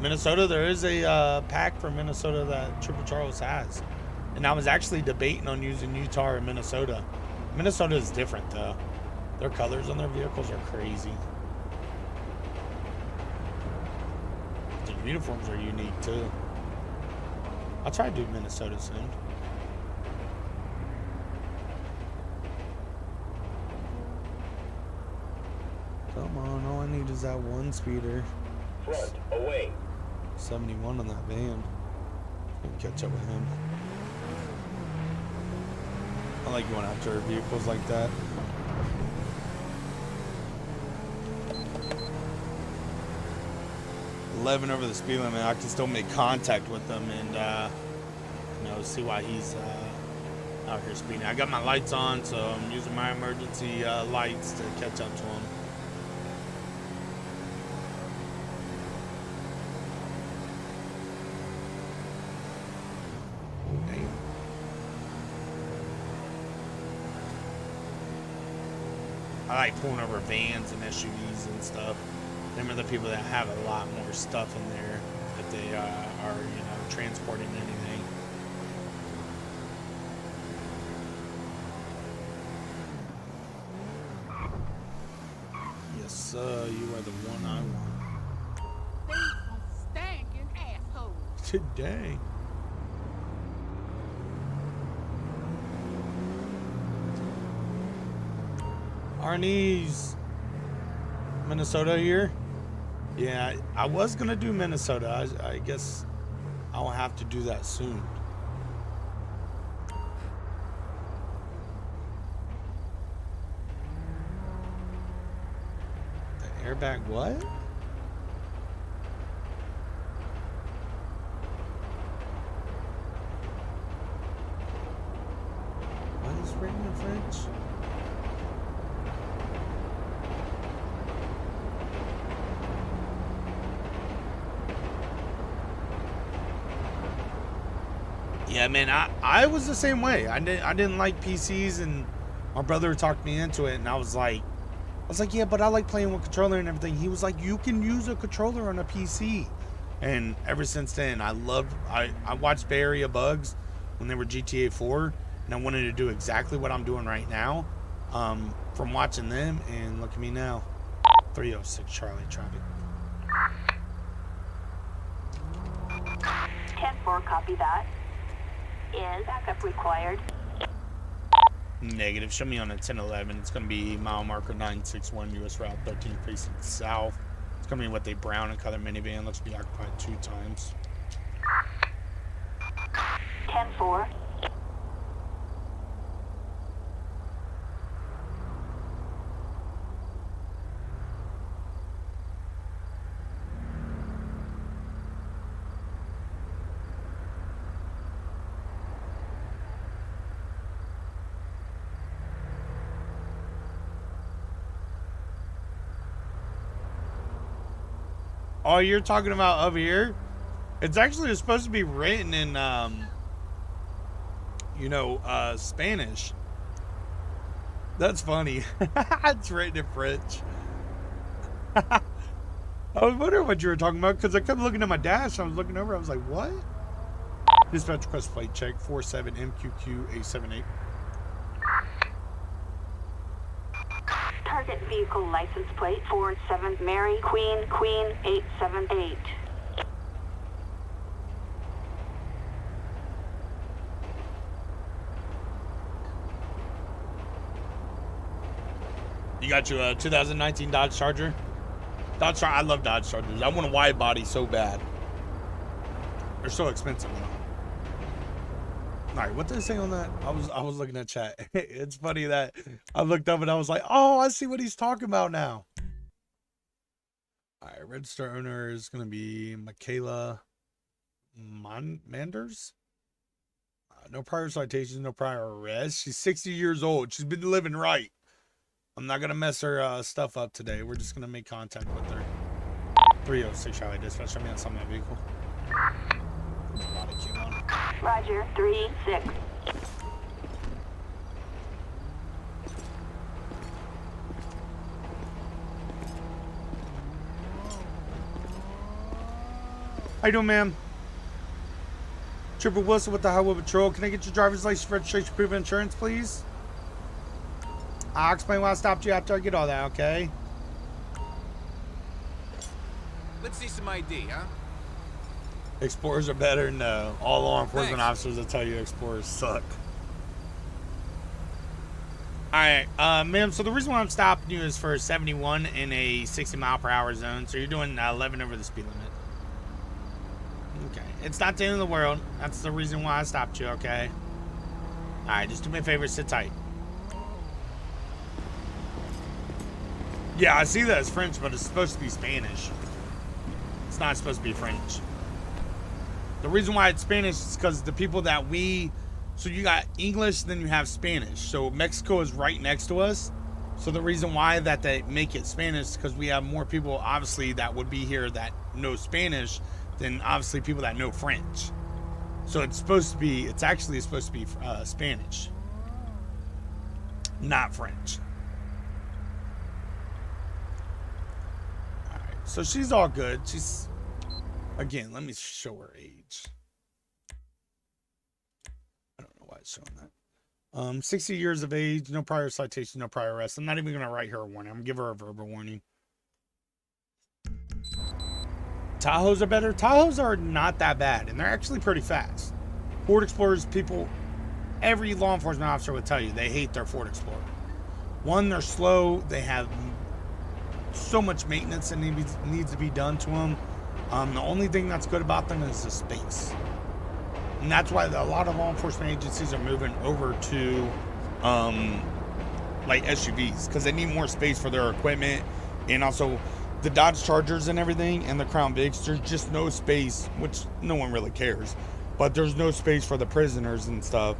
Minnesota, there is a pack from Minnesota that Trooper Charles has. And I was actually debating on using Utah or Minnesota. Minnesota is different though. Their colors on their vehicles are crazy. Their uniforms are unique too. I'll try to do Minnesota soon. Come on, all I need is that one speeder. Front, away. 71 on that van. Can catch up with him. I like going after vehicles like that. $11 over the speed limit. I can still make contact with them and you know, see why he's out here speeding. I got my lights on, so I'm using my emergency lights to catch up to him. I like pulling over vans and SUVs and stuff. Them are the people that have a lot more stuff in there if they are, you know, transporting anything. Yes, sir, you are the one I want. Stinking asshole. Dang. Arnie's Minnesota here. Yeah, I was gonna do Minnesota. I guess I'll have to do that soon. The airbag, what? What is written in French? Yeah, man, I was the same way. I didn't like PCs, and my brother talked me into it, and I was like, yeah, but I like playing with controller and everything. He was like, you can use a controller on a PC. And ever since then, I watched Bay Area Bugs when they were GTA 4, and I wanted to do exactly what I'm doing right now from watching them, and look at me now. 306 Charlie traffic. 10-4, copy that. Is backup required? Negative. Show me on a 1011. It's going to be mile marker 961 US Route 13 Precinct South. It's going to be with a brown and color minivan. Looks to be occupied 2 times. 10-4. Oh, you're talking about over here? It's actually supposed to be written in, Spanish. That's funny. It's written in French. I was wondering what you were talking about because I kept looking at my dash. I was looking over. I was like, what? Dispatch request plate check 47MQQ878. Target vehicle license plate 47 Mary Queen 878. You got your 2019 Dodge Charger? I love Dodge Chargers. I want a wide body so bad. They're so expensive though. All right, what did I say on that? I was looking at chat. It's funny that I looked up and I was like, oh, I see what he's talking about now. All right, register owner is going to be Michaela Manders. No prior citations, no prior arrest. She's 60 years old. She's been living right. I'm not going to mess her stuff up today. We're just going to make contact with her. 306 Charlie dispatch. Show me on some of my vehicle. Body cam on. Roger, 3-6. How you doing, ma'am? Trooper Wilson with the Highway Patrol. Can I get your driver's license, registration, proof of insurance, please? I'll explain why I stopped you after I get all that, okay? Let's see some ID, huh? Explorers are better? No. All law enforcement Thanks. officers will tell you Explorers suck. Alright, ma'am, so the reason why I'm stopping you is for 71 in a 60 mile per hour zone. So you're doing 11 over the speed limit. Okay. It's not the end of the world. That's the reason why I stopped you, okay? Alright, just do me a favor, sit tight. Yeah, I see that it's French, but it's supposed to be Spanish. It's not supposed to be French. The reason why it's Spanish is because the people that so you got English, then you have Spanish. So Mexico is right next to us. So the reason why that they make it Spanish is because we have more people, obviously, that would be here that know Spanish than obviously people that know French. So it's actually supposed to be Spanish, not French. All right, so she's all good. She's, again, let me show her age. I don't know why it's showing that. 60 years of age, no prior citation, no prior arrest. I'm not even going to write her a warning. I'm going to give her a verbal warning. Tahoes are better. Tahoes are not that bad, and they're actually pretty fast. Ford Explorers, every law enforcement officer would tell you they hate their Ford Explorer. One, they're slow. They have so much maintenance that needs to be done to them. The only thing that's good about them is the space. And that's why a lot of law enforcement agencies are moving over to like SUVs, because they need more space for their equipment. And also the Dodge Chargers and everything and the Crown Vics, there's just no space, which no one really cares, but there's no space for the prisoners and stuff.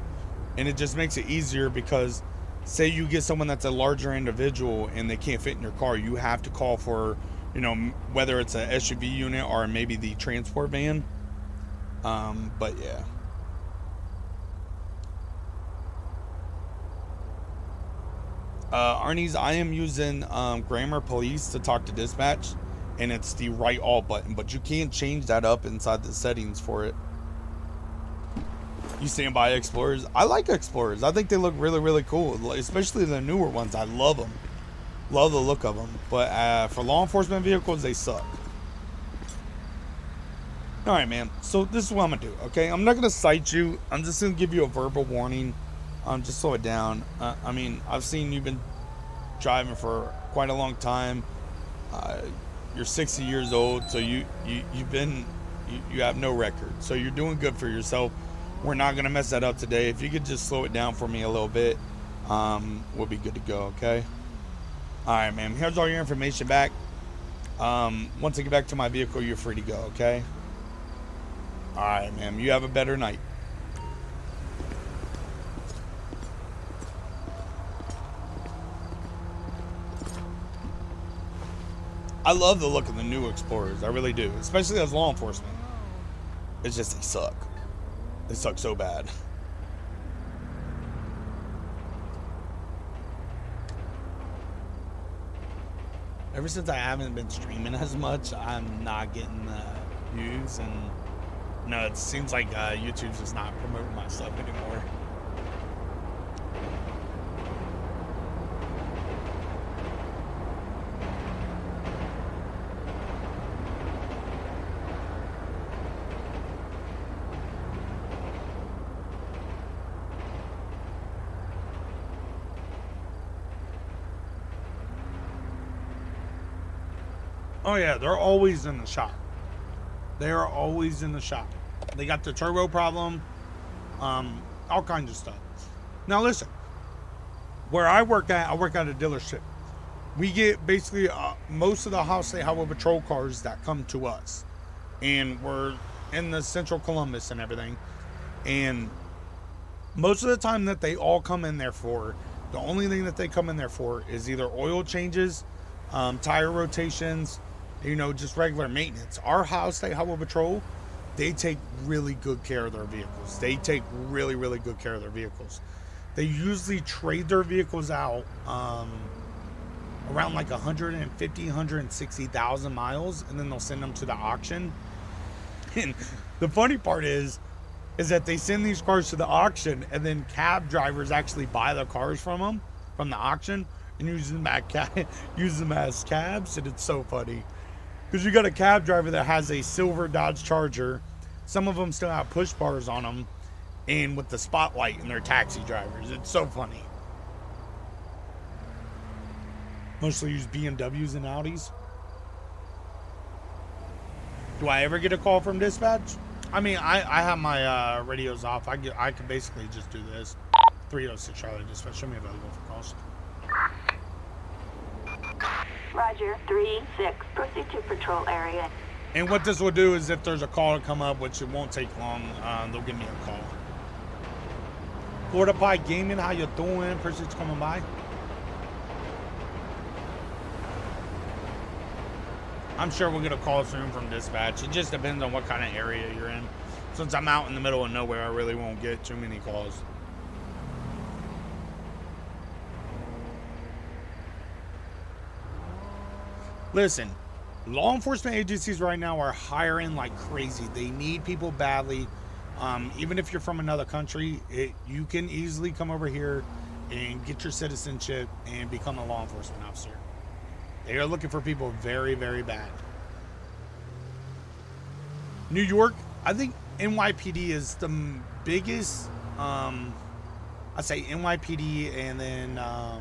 And it just makes it easier because say you get someone that's a larger individual and they can't fit in your car, you have to call for, whether it's a SUV unit or maybe the transport van. But yeah. Arnie's, I am using Grammar Police to talk to dispatch, and it's the right all button, but you can't change that up inside the settings for it. You stand by Explorers. I like Explorers. I think they look really, really cool, especially the newer ones. I love them. Love the look of them. But for law enforcement vehicles, they suck. All right, man. So this is what I'm going to do, okay? I'm not going to cite you. I'm just going to give you a verbal warning. Just slow it down. I mean, I've seen you've been driving for quite a long time. You're 60 years old, so you have no record. So you're doing good for yourself. We're not gonna mess that up today. If you could just slow it down for me a little bit, we'll be good to go. Okay. All right, man. Here's all your information back. Once I get back to my vehicle, you're free to go. Okay. All right, man. You have a better night. I love the look of the new Explorers. I really do, especially as law enforcement. It's just they suck. They suck so bad. Ever since I haven't been streaming as much, I'm not getting views, and no, it seems like YouTube's just not promoting my stuff anymore. Oh yeah, they're always in the shop. They are always in the shop. They got the turbo problem, all kinds of stuff. Now listen, where I work at a dealership. We get basically most of the State Highway Patrol cars that come to us, and we're in the central Columbus and everything. And most of the time that they all come in there for, the only thing that they come in there for is either oil changes, tire rotations, just regular maintenance. Our State Highway Patrol, they take really good care of their vehicles. They take really, really good care of their vehicles. They usually trade their vehicles out around like 150, 160,000 miles, and then they'll send them to the auction. And the funny part is that they send these cars to the auction, and then cab drivers actually buy the cars from the auction, and use them as cabs, and it's so funny. Because you got a cab driver that has a silver Dodge Charger. Some of them still have push bars on them, and with the spotlight, and they're taxi drivers. It's so funny. Mostly use BMWs and Audis. Do I ever get a call from dispatch? I mean, I have my radios off. I can basically just do this. 306 Charlie Dispatch. Show me available for calls. Roger, 3-6. Proceed to patrol area. And what this will do is if there's a call to come up, which it won't take long, they'll give me a call. Florida Pie Gaming, how you doing? Appreciate you coming by. I'm sure we'll get a call soon from dispatch. It just depends on what kind of area you're in. Since I'm out in the middle of nowhere, I really won't get too many calls. Listen, law enforcement agencies right now are hiring like crazy. They need people badly. Even if you're from another country, you can easily come over here and get your citizenship and become a law enforcement officer. They are looking for people very, very bad. New York, I think NYPD is the biggest. I'd say NYPD, and then I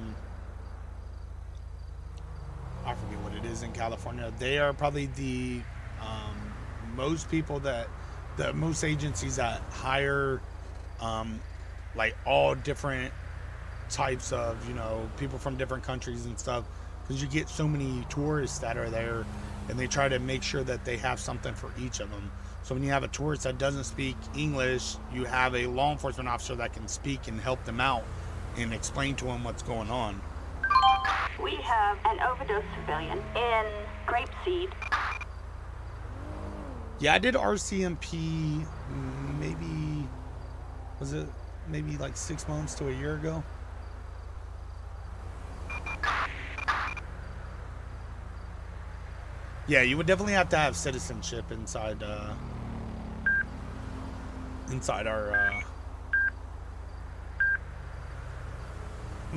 forget what it is in California. They are probably the most people most agencies that hire like all different types of people from different countries and stuff, because you get so many tourists that are there, and they try to make sure that they have something for each of them. So when you have a tourist that doesn't speak English, you have a law enforcement officer that can speak and help them out and explain to them what's going on. We have an overdose civilian in Grapeseed. Yeah, I did RCMP maybe like 6 months to a year ago. Yeah, you would definitely have to have citizenship inside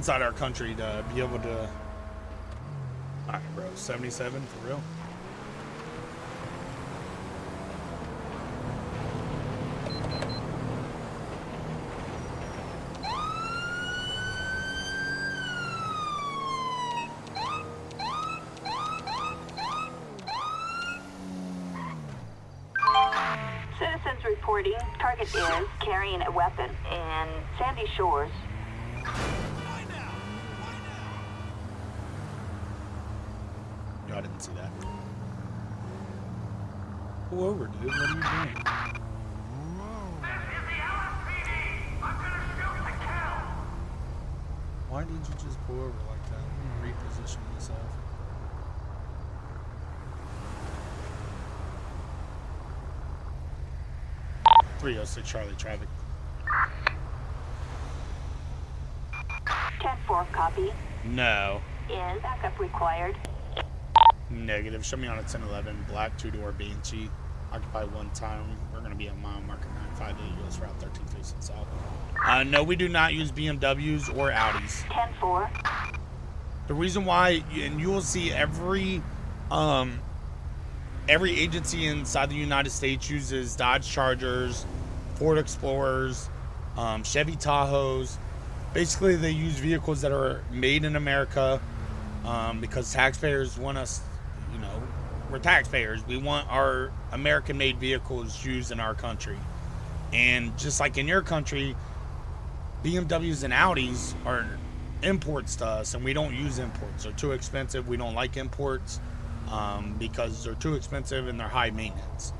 our country to be able to. All right, bro, 77 for real. Citizens reporting target is carrying a weapon in Sandy Shores. Yo, I didn't see that. Pull over, dude. What are you doing? Why did you just pull over like that? Let me reposition myself. .306 Charlie traffic. 10-4 copy. No. Is backup required? Negative. Show me on a 1011 black 2-door Banshee. Occupy one time. We're going to be at mile marker 958 US Route 13 facing south. No, we do not use BMWs or Audis. 10-4. The reason why, and you will see every agency inside the United States uses Dodge Chargers, Ford Explorers, Chevy Tahoes. Basically, they use vehicles that are made in America because taxpayers want us, you know, we're taxpayers. We want our American-made vehicles used in our country. And just like in your country, BMWs and Audis are imports to us, and we don't use imports. They're too expensive. We don't like imports because they're too expensive and they're high maintenance.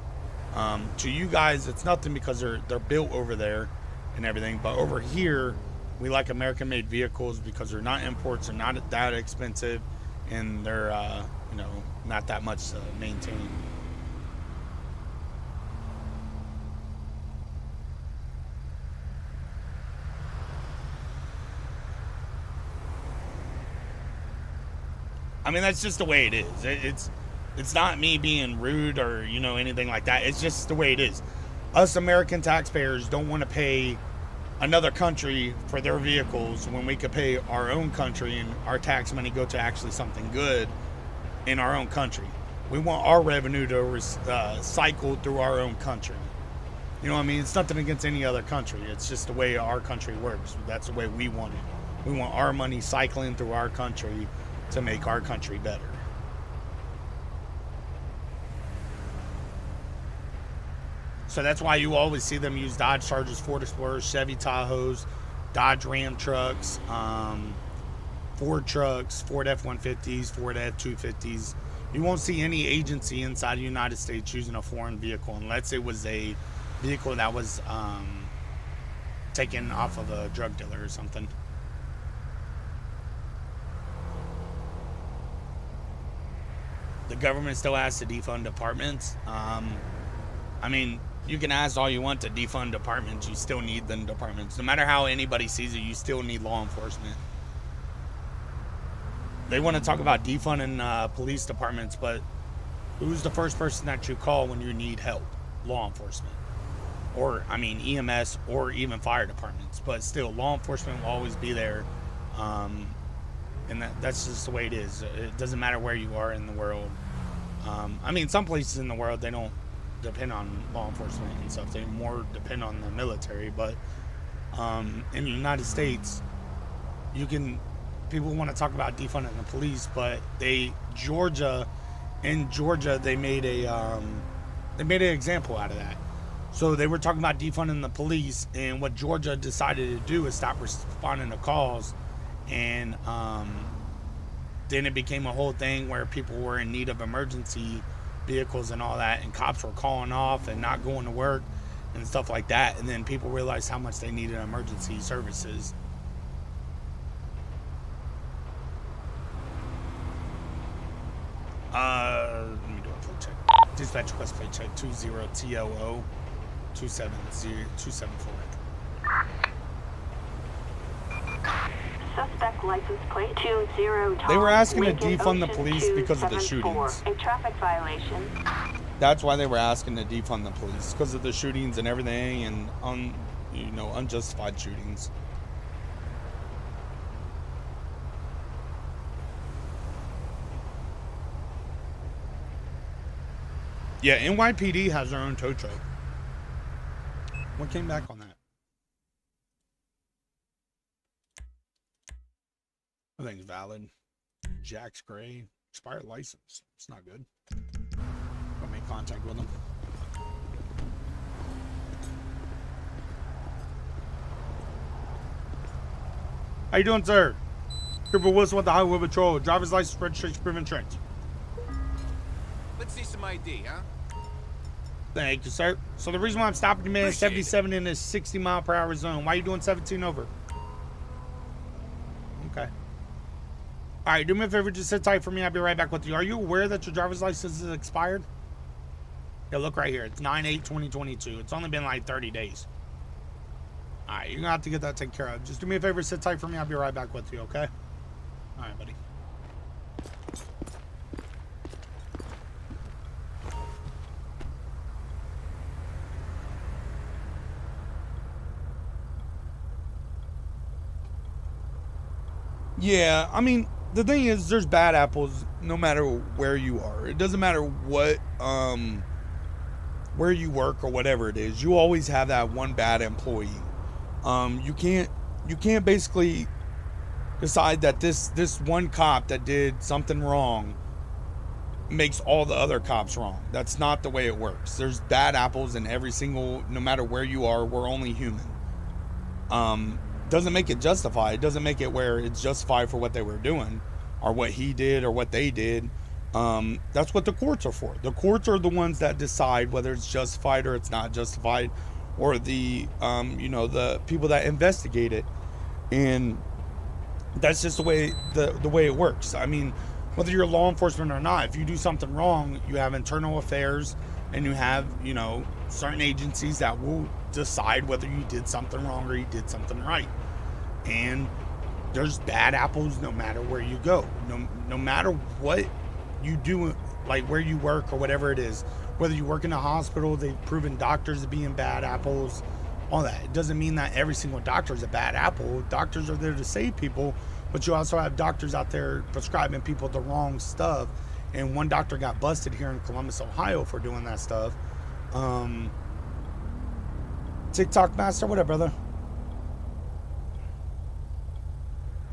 To you guys, it's nothing because they're built over there and everything. But over here, we like American-made vehicles because they're not imports, they're not that expensive, and they're you know, not that much to maintain. I mean, that's just the way it is. It's not me being rude or, you know, anything like that. It's just the way it is. Us American taxpayers don't want to pay another country for their vehicles when we could pay our own country and our tax money go to actually something good in our own country. We want our revenue to cycle through our own country. You know what I mean? It's nothing against any other country. It's just the way our country works. That's the way we want it. We want our money cycling through our country to make our country better. So that's why you always see them use Dodge Chargers, Ford Explorers, Chevy Tahoes, Dodge Ram trucks, Ford trucks, Ford F-150s, Ford F-250s. You won't see any agency inside the United States using a foreign vehicle unless it was a vehicle that was taken off of a drug dealer or something. The government still has to defund departments. I mean, you can ask all you want to defund departments. You still need them departments. No matter how anybody sees it, you still need law enforcement. They want to talk about defunding police departments, but who's the first person that you call when you need help? Law enforcement. Or, I mean, EMS or even fire departments. But still, law enforcement will always be there. And that's just the way it is. It doesn't matter where you are in the world. I mean, some places in the world, they don't depend on law enforcement and stuff. They more depend on the military. But in the United States, people want to talk about defunding the police, but in Georgia, they made an example out of that. So they were talking about defunding the police, and what Georgia decided to do is stop responding to calls. And then it became a whole thing where people were in need of emergency vehicles and all that, and cops were calling off and not going to work and stuff like that. And then people realized how much they needed emergency services. Let me do a plate check. Dispatch request plate check 20TOO 274. Suspect license plate 20 They were asking to Lincoln defund the Ocean police because of the 274. shootings. A traffic violation. That's why they were asking to defund the police, because of the shootings and everything, and unjustified shootings. Yeah, NYPD has their own tow truck. What came back on that? I think it's valid. Jack's Gray, expired license. It's not good. I'll make contact with them. How you doing, sir? Trooper Wilson with the Highway Patrol. Driver's license, registration, proof of insurance. Let's see some ID, huh? Thank you, sir. So the reason why I'm stopping you, man, is 77 in this 60-mile-per-hour zone. Why are you doing 17 over? Okay. All right, do me a favor, just sit tight for me. I'll be right back with you. Are you aware that your driver's license is expired? Yeah, look right here. It's 9/8/2022. It's only been like 30 days. All right, you're going to have to get that taken care of. Just do me a favor, sit tight for me. I'll be right back with you, okay? All right, buddy. Yeah, I mean, the thing is, there's bad apples no matter where you are. It doesn't matter what, where you work or whatever it is. You always have that one bad employee. You can't basically decide that this one cop that did something wrong makes all the other cops wrong. That's not the way it works. There's bad apples in every single, no matter where you are, we're only human. Doesn't make it justified. It doesn't make it where it's justified for what they were doing or what he did or what they did. That's what the courts are for. The courts are the ones that decide whether it's justified or it's not justified, or the the people that investigate it. And that's just the way it works. I mean, whether you're law enforcement or not, if you do something wrong, you have internal affairs and you have, certain agencies that will decide whether you did something wrong or you did something right. And there's bad apples no matter where you go. No matter what you do, like where you work or whatever it is. Whether you work in a hospital, they've proven doctors to being bad apples, all that. It doesn't mean that every single doctor is a bad apple. Doctors are there to save people, but you also have doctors out there prescribing people the wrong stuff. And one doctor got busted here in Columbus, Ohio for doing that stuff. TikTok Master, what up, brother?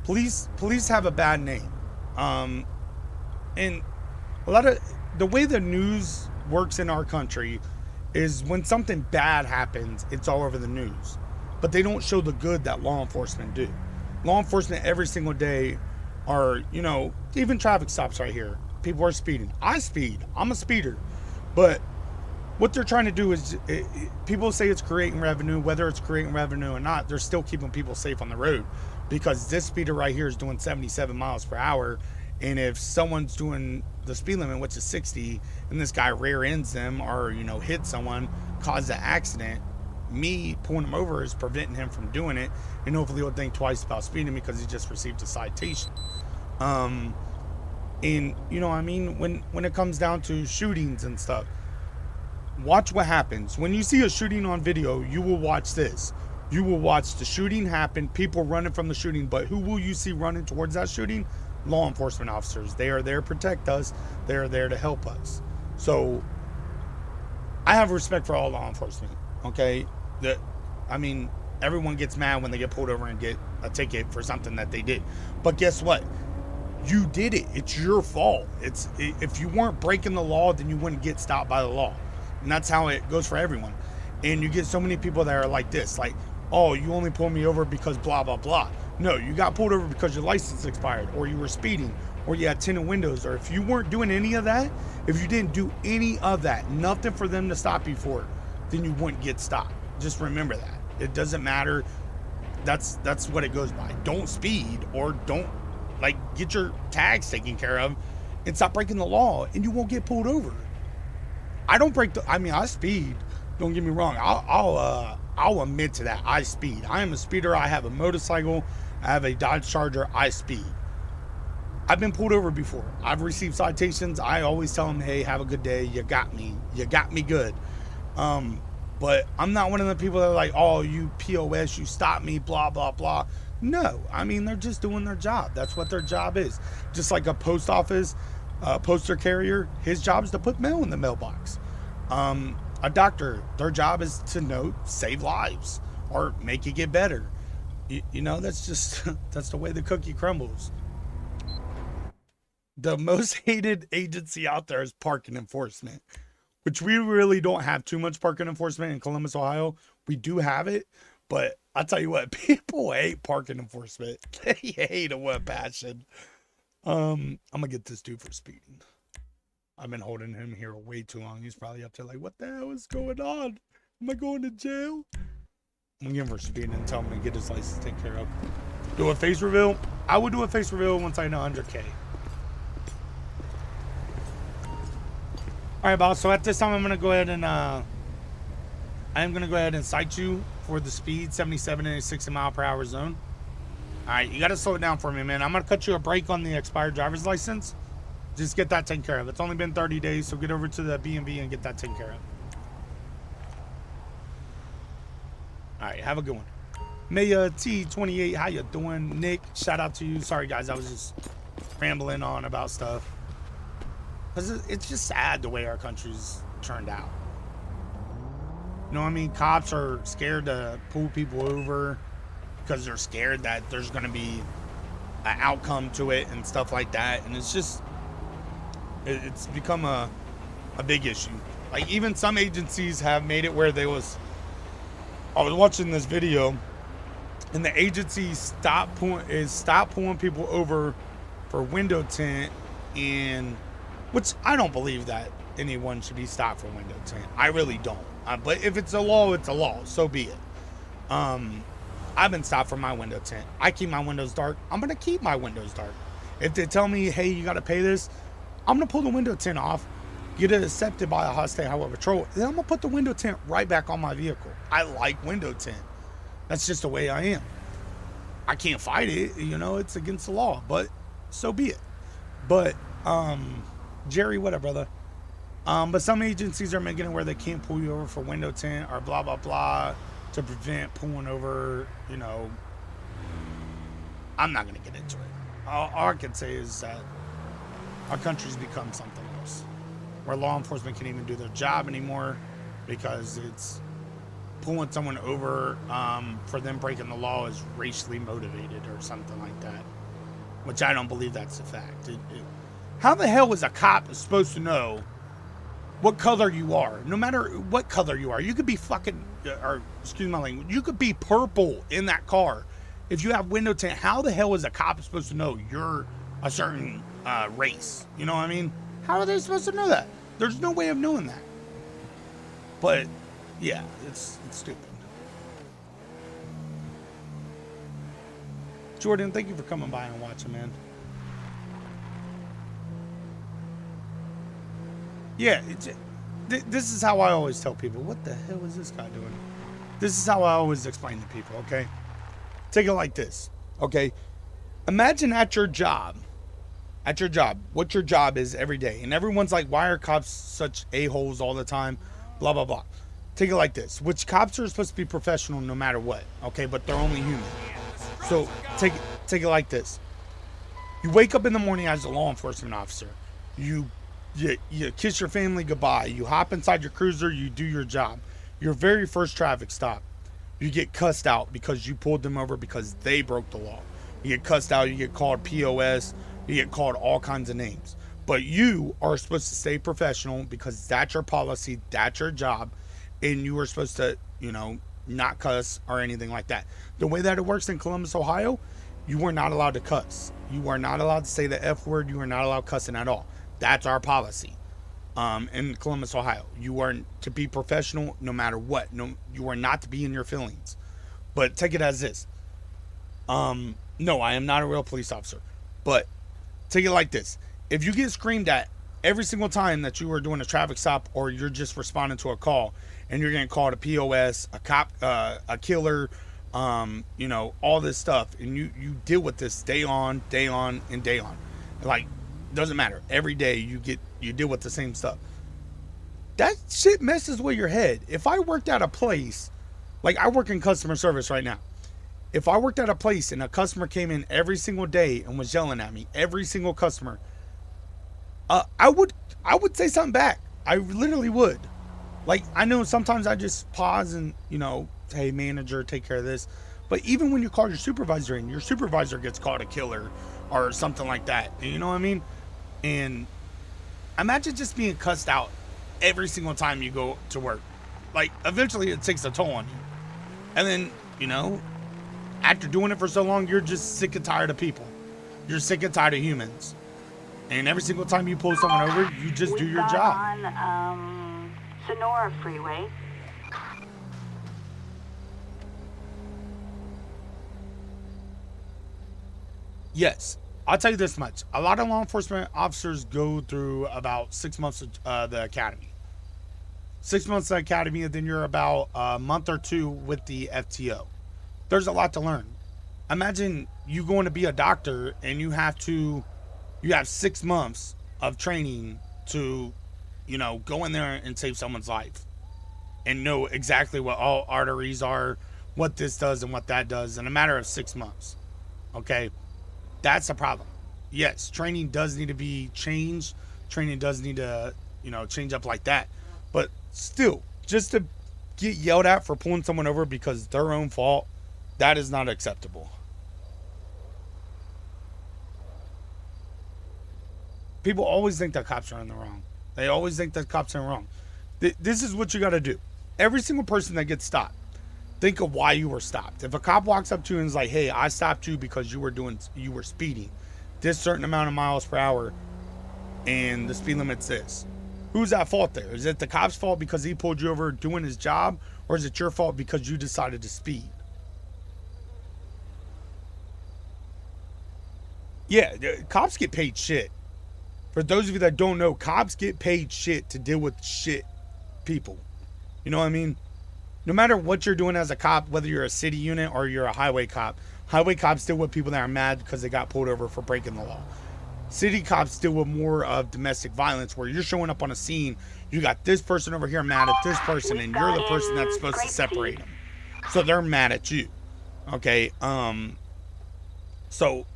Police have a bad name. And a lot of the way the news works in our country is when something bad happens, it's all over the news. But they don't show the good that law enforcement do. Law enforcement every single day are, even traffic stops right here. People are speeding. I speed. I'm a speeder. But what they're trying to do is, people say it's creating revenue. Whether it's creating revenue or not, they're still keeping people safe on the road. Because this speeder right here is doing 77 miles per hour. And if someone's doing the speed limit, which is 60, and this guy rear ends them or, hits someone, causes an accident, me pulling him over is preventing him from doing it. And hopefully he'll think twice about speeding because he just received a citation. And, when it comes down to shootings and stuff, watch what happens. When you see a shooting on video, you will watch this. You will watch the shooting happen, people running from the shooting, but who will you see running towards that shooting? Law enforcement officers. They are there to protect us. They are there to help us. So I have respect for all law enforcement. Okay? Everyone gets mad when they get pulled over and get a ticket for something that they did. But guess what? You did it. It's your fault. If you weren't breaking the law, then you wouldn't get stopped by the law. And that's how it goes for everyone. And you get so many people that are like this, like, oh, you only pulled me over because blah, blah, blah. No, you got pulled over because your license expired, or you were speeding, or you had tinted windows, or if you weren't doing any of that, if you didn't do any of that, nothing for them to stop you for, then you wouldn't get stopped. Just remember that. It doesn't matter. That's what it goes by. Don't speed, or don't, get your tags taken care of and stop breaking the law, and you won't get pulled over. I don't break I speed. Don't get me wrong. I'll admit to that. I speed. I am a speeder. I have a motorcycle. I have a Dodge Charger I-Speed. I've been pulled over before. I've received citations. I always tell them, hey, have a good day. You got me. You got me good. But I'm not one of the people that are like, oh, you POS, you stopped me, blah, blah, blah. No, I mean, they're just doing their job. That's what their job is. Just like a post office, poster carrier, his job is to put mail in the mailbox. A doctor, their job is to save lives or make it get better. You know, that's just, that's the way the cookie crumbles. The most hated agency out there is parking enforcement, which we really don't have too much parking enforcement in Columbus, Ohio. We do have it, but I'll tell you what, people hate parking enforcement. They hate it with passion. I'm gonna get this dude for speeding. I've been holding him here way too long. He's probably up there like, what the hell is going on? Am I going to jail? I'm gonna give him for speeding and tell him to get his license taken care of. Do a face reveal. I would do a face reveal once I know 100K. All right, boss. So at this time, I'm gonna go ahead and cite you for the speed, 77 in a 60 mile per hour zone. All right, you gotta slow it down for me, man. I'm gonna cut you a break on the expired driver's license. Just get that taken care of. It's only been 30 days, so get over to the B&B and get that taken care of. All right, have a good one. Maya T28, how you doing? Nick, shout out to you. Sorry, guys, I was just rambling on about stuff. Because it's just sad the way our country's turned out. You know what I mean? Cops are scared to pull people over because they're scared that there's going to be an outcome to it and stuff like that. And it's just, it's become a big issue. Like, even some agencies have made it where I was watching this video, and the agency stopped pulling people over for window tint, and which I don't believe that anyone should be stopped for window tint. I really don't. But if it's a law, it's a law. So be it. I've been stopped for my window tint. I keep my windows dark. I'm going to keep my windows dark. If they tell me, hey, you got to pay this, I'm going to pull the window tint off, get it accepted by a hostile highway patrol, then I'm going to put the window tint right back on my vehicle. I like window tint. That's just the way I am. I can't fight it. You know, it's against the law. But so be it. But, Jerry, what up, brother? But some agencies are making it where they can't pull you over for window tint or blah, blah, blah to prevent pulling over, you know. I'm not going to get into it. All I can say is that our country's become something else, where law enforcement can't even do their job anymore because it's pulling someone over for them breaking the law is racially motivated or something like that, which I don't believe that's the fact. How the hell is a cop supposed to know what color you are? No matter what color you are, you could be excuse my language, you could be purple in that car. If you have window tint, how the hell is a cop supposed to know you're a certain race? You know what I mean? How are they supposed to know that? There's no way of knowing that. But yeah, it's stupid. Jordan, thank you for coming by and watching, man. Yeah, this is how I always tell people. What the hell is this guy doing? This is how I always explain to people, okay? Take it like this, okay? Imagine at your job, what your job is every day. And everyone's like, why are cops such a-holes all the time? Blah, blah, blah. Take it like this. Which cops are supposed to be professional no matter what, okay? But they're only human. So take it like this. You wake up in the morning as a law enforcement officer. You kiss your family goodbye. You hop inside your cruiser. You do your job. Your very first traffic stop, you get cussed out because you pulled them over because they broke the law. You get cussed out. You get called POS. You get called all kinds of names. But you are supposed to stay professional because that's your policy. That's your job. And you are supposed to, you know, not cuss or anything like that. The way that it works in Columbus, Ohio, you are not allowed to cuss. You are not allowed to say the F word. You are not allowed cussing at all. That's our policy. In Columbus, Ohio, you are to be professional no matter what. No, you are not to be in your feelings. But take it as this. No, I am not a real police officer. But take it like this. If you get screamed at every single time that you are doing a traffic stop or you're just responding to a call and you're getting called a POS, a cop, a killer, you know, all this stuff, and you deal with this day on, and day on. Like, doesn't matter. Every day you deal with the same stuff. That shit messes with your head. If I worked at a place, like I work in customer service right now. If I worked at a place and a customer came in every single day and was yelling at me, every single customer, I would say something back. I literally would. Like, I know sometimes I just pause and, you know, hey, manager, take care of this. But even when you call your supervisor in, your supervisor gets called a killer or something like that. You know what I mean? And imagine just being cussed out every single time you go to work. Like, eventually it takes a toll on you. And then, you know, after doing it for so long, you're just sick and tired of people. You're sick and tired of humans. And every single time you pull someone over, you just do your job. On Sonora Freeway. Yes, I'll tell you this much. A lot of law enforcement officers go through about 6 months of the academy. 6 months of the academy, and then you're about a month or two with the FTO. There's a lot to learn. Imagine you going to be a doctor and you have 6 months of training to, you know, go in there and save someone's life and know exactly what all arteries are, what this does and what that does in a matter of 6 months. Okay? That's a problem. Yes, training does need to be changed. Training does need to, you know, change up like that. But still, just to get yelled at for pulling someone over because it's their own fault, that is not acceptable. People always think that cops are in the wrong. They always think that cops are wrong. This is what you got to do. Every single person that gets stopped, think of why you were stopped. If a cop walks up to you and is like, hey, I stopped you because you were speeding this certain amount of miles per hour and the speed limit's this. Who's at fault there? Is it the cop's fault because he pulled you over doing his job, or is it your fault because you decided to speed? Yeah, cops get paid shit. For those of you that don't know, cops get paid shit to deal with shit people. You know what I mean? No matter what you're doing as a cop, whether you're a city unit or you're a highway cops deal with people that are mad because they got pulled over for breaking the law. City cops deal with more of domestic violence, where you're showing up on a scene, you got this person over here mad at this person, and you're the person that's supposed to separate them. So they're mad at you. Okay, so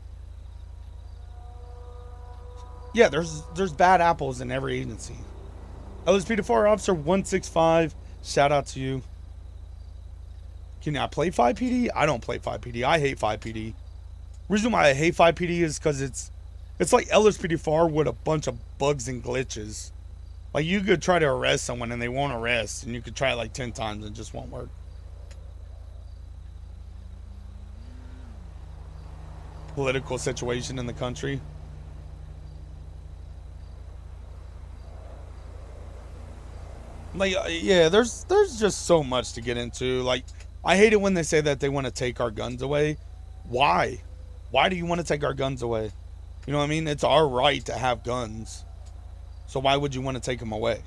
yeah, there's bad apples in every agency. LSPDFR Officer 165, shout out to you. Can I play 5PD? I don't play 5PD. I hate 5PD. Reason why I hate 5PD is because it's like LSPDFR with a bunch of bugs and glitches. Like, you could try to arrest someone and they won't arrest, and you could try it like 10 times and it just won't work. Political situation in the country. Like, yeah, there's just so much to get into. Like, I hate it when they say that they want to take our guns away. Why? Why do you want to take our guns away? You know what I mean? It's our right to have guns. So why would you want to take them away?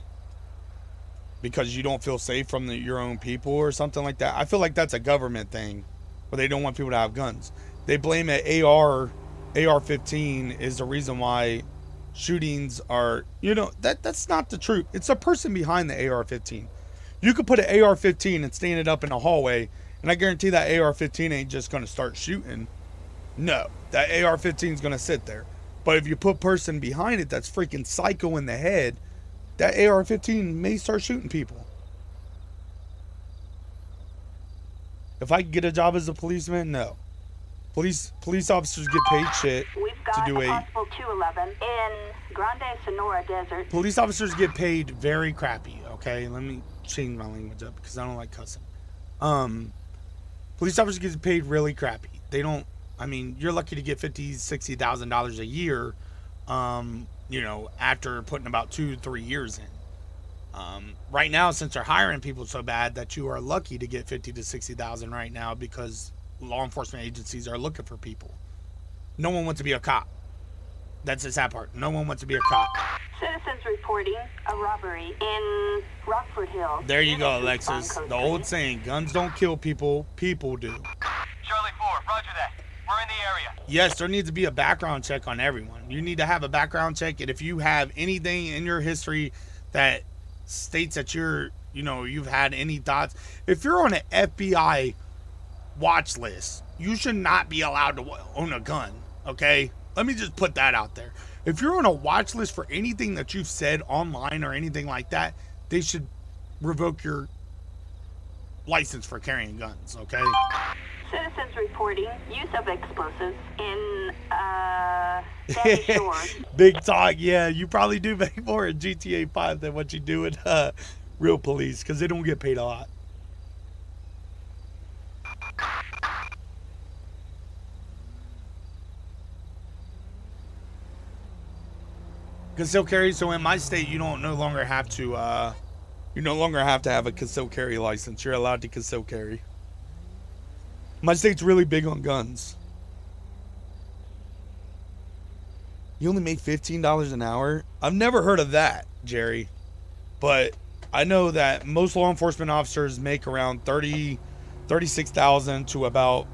Because you don't feel safe from your own people or something like that? I feel like that's a government thing, where they don't want people to have guns. They blame it AR-15 is the reason why shootings are, you know, that's not the truth. It's a person behind the AR-15. You could put an AR-15 and stand it up in a hallway, and I guarantee that AR-15 ain't just going to start shooting. No, that AR-15 is going to sit there. But if you put person behind it that's freaking psycho in the head, that AR-15 may start shooting people. If I could get a job as a policeman, no. Police officers get paid shit to do a possible 211 in Grande Sonora Desert. Police officers get paid very crappy, okay? Let me change my language up because I don't like cussing. Police officers get paid really crappy. They don't, I mean, you're lucky to get $50,000, $60,000 a year, you know, after putting about 2-3 years in. Right now, since they're hiring people so bad, that you are lucky to get $50,000 to $60,000 right now, because law enforcement agencies are looking for people. No one wants to be a cop. That's the sad part. No one wants to be a cop. Citizens reporting a robbery in Rockford Hill. There you go, Alexis. The old saying, guns don't kill people, people do. Yes, there needs to be a background check on everyone. You need to have a background check, and if you have anything in your history that states that you've had any thoughts, if you're on an FBI watch list, you should not be allowed to own a gun, okay? Let me just put that out there. If you're on a watch list for anything that you've said online or anything like that, they should revoke your license for carrying guns, okay? Citizens reporting use of explosives in Sandy Shores. Big talk, yeah. You probably do make more in GTA 5 than what you do in real police, because they don't get paid a lot. Concealed carry, so in my state, you no longer have to have a concealed carry license. You're allowed to conceal carry. My state's really big on guns. You only make $15 an hour? I've never heard of that, Jerry. But I know that most law enforcement officers make around $36,000 to about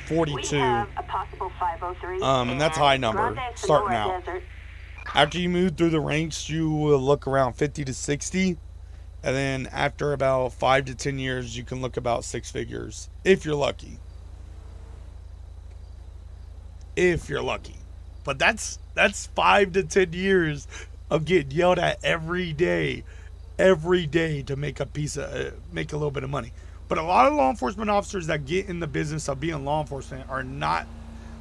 $42,000. We have a possible 503. And that's a high number, starting out. After you move through the ranks, you will look around 50 to 60. And then after about 5 to 10 years, you can look about 6 figures. If you're lucky. If you're lucky. But that's 5 to 10 years of getting yelled at every day to make a little bit of money. But a lot of law enforcement officers that get in the business of being law enforcement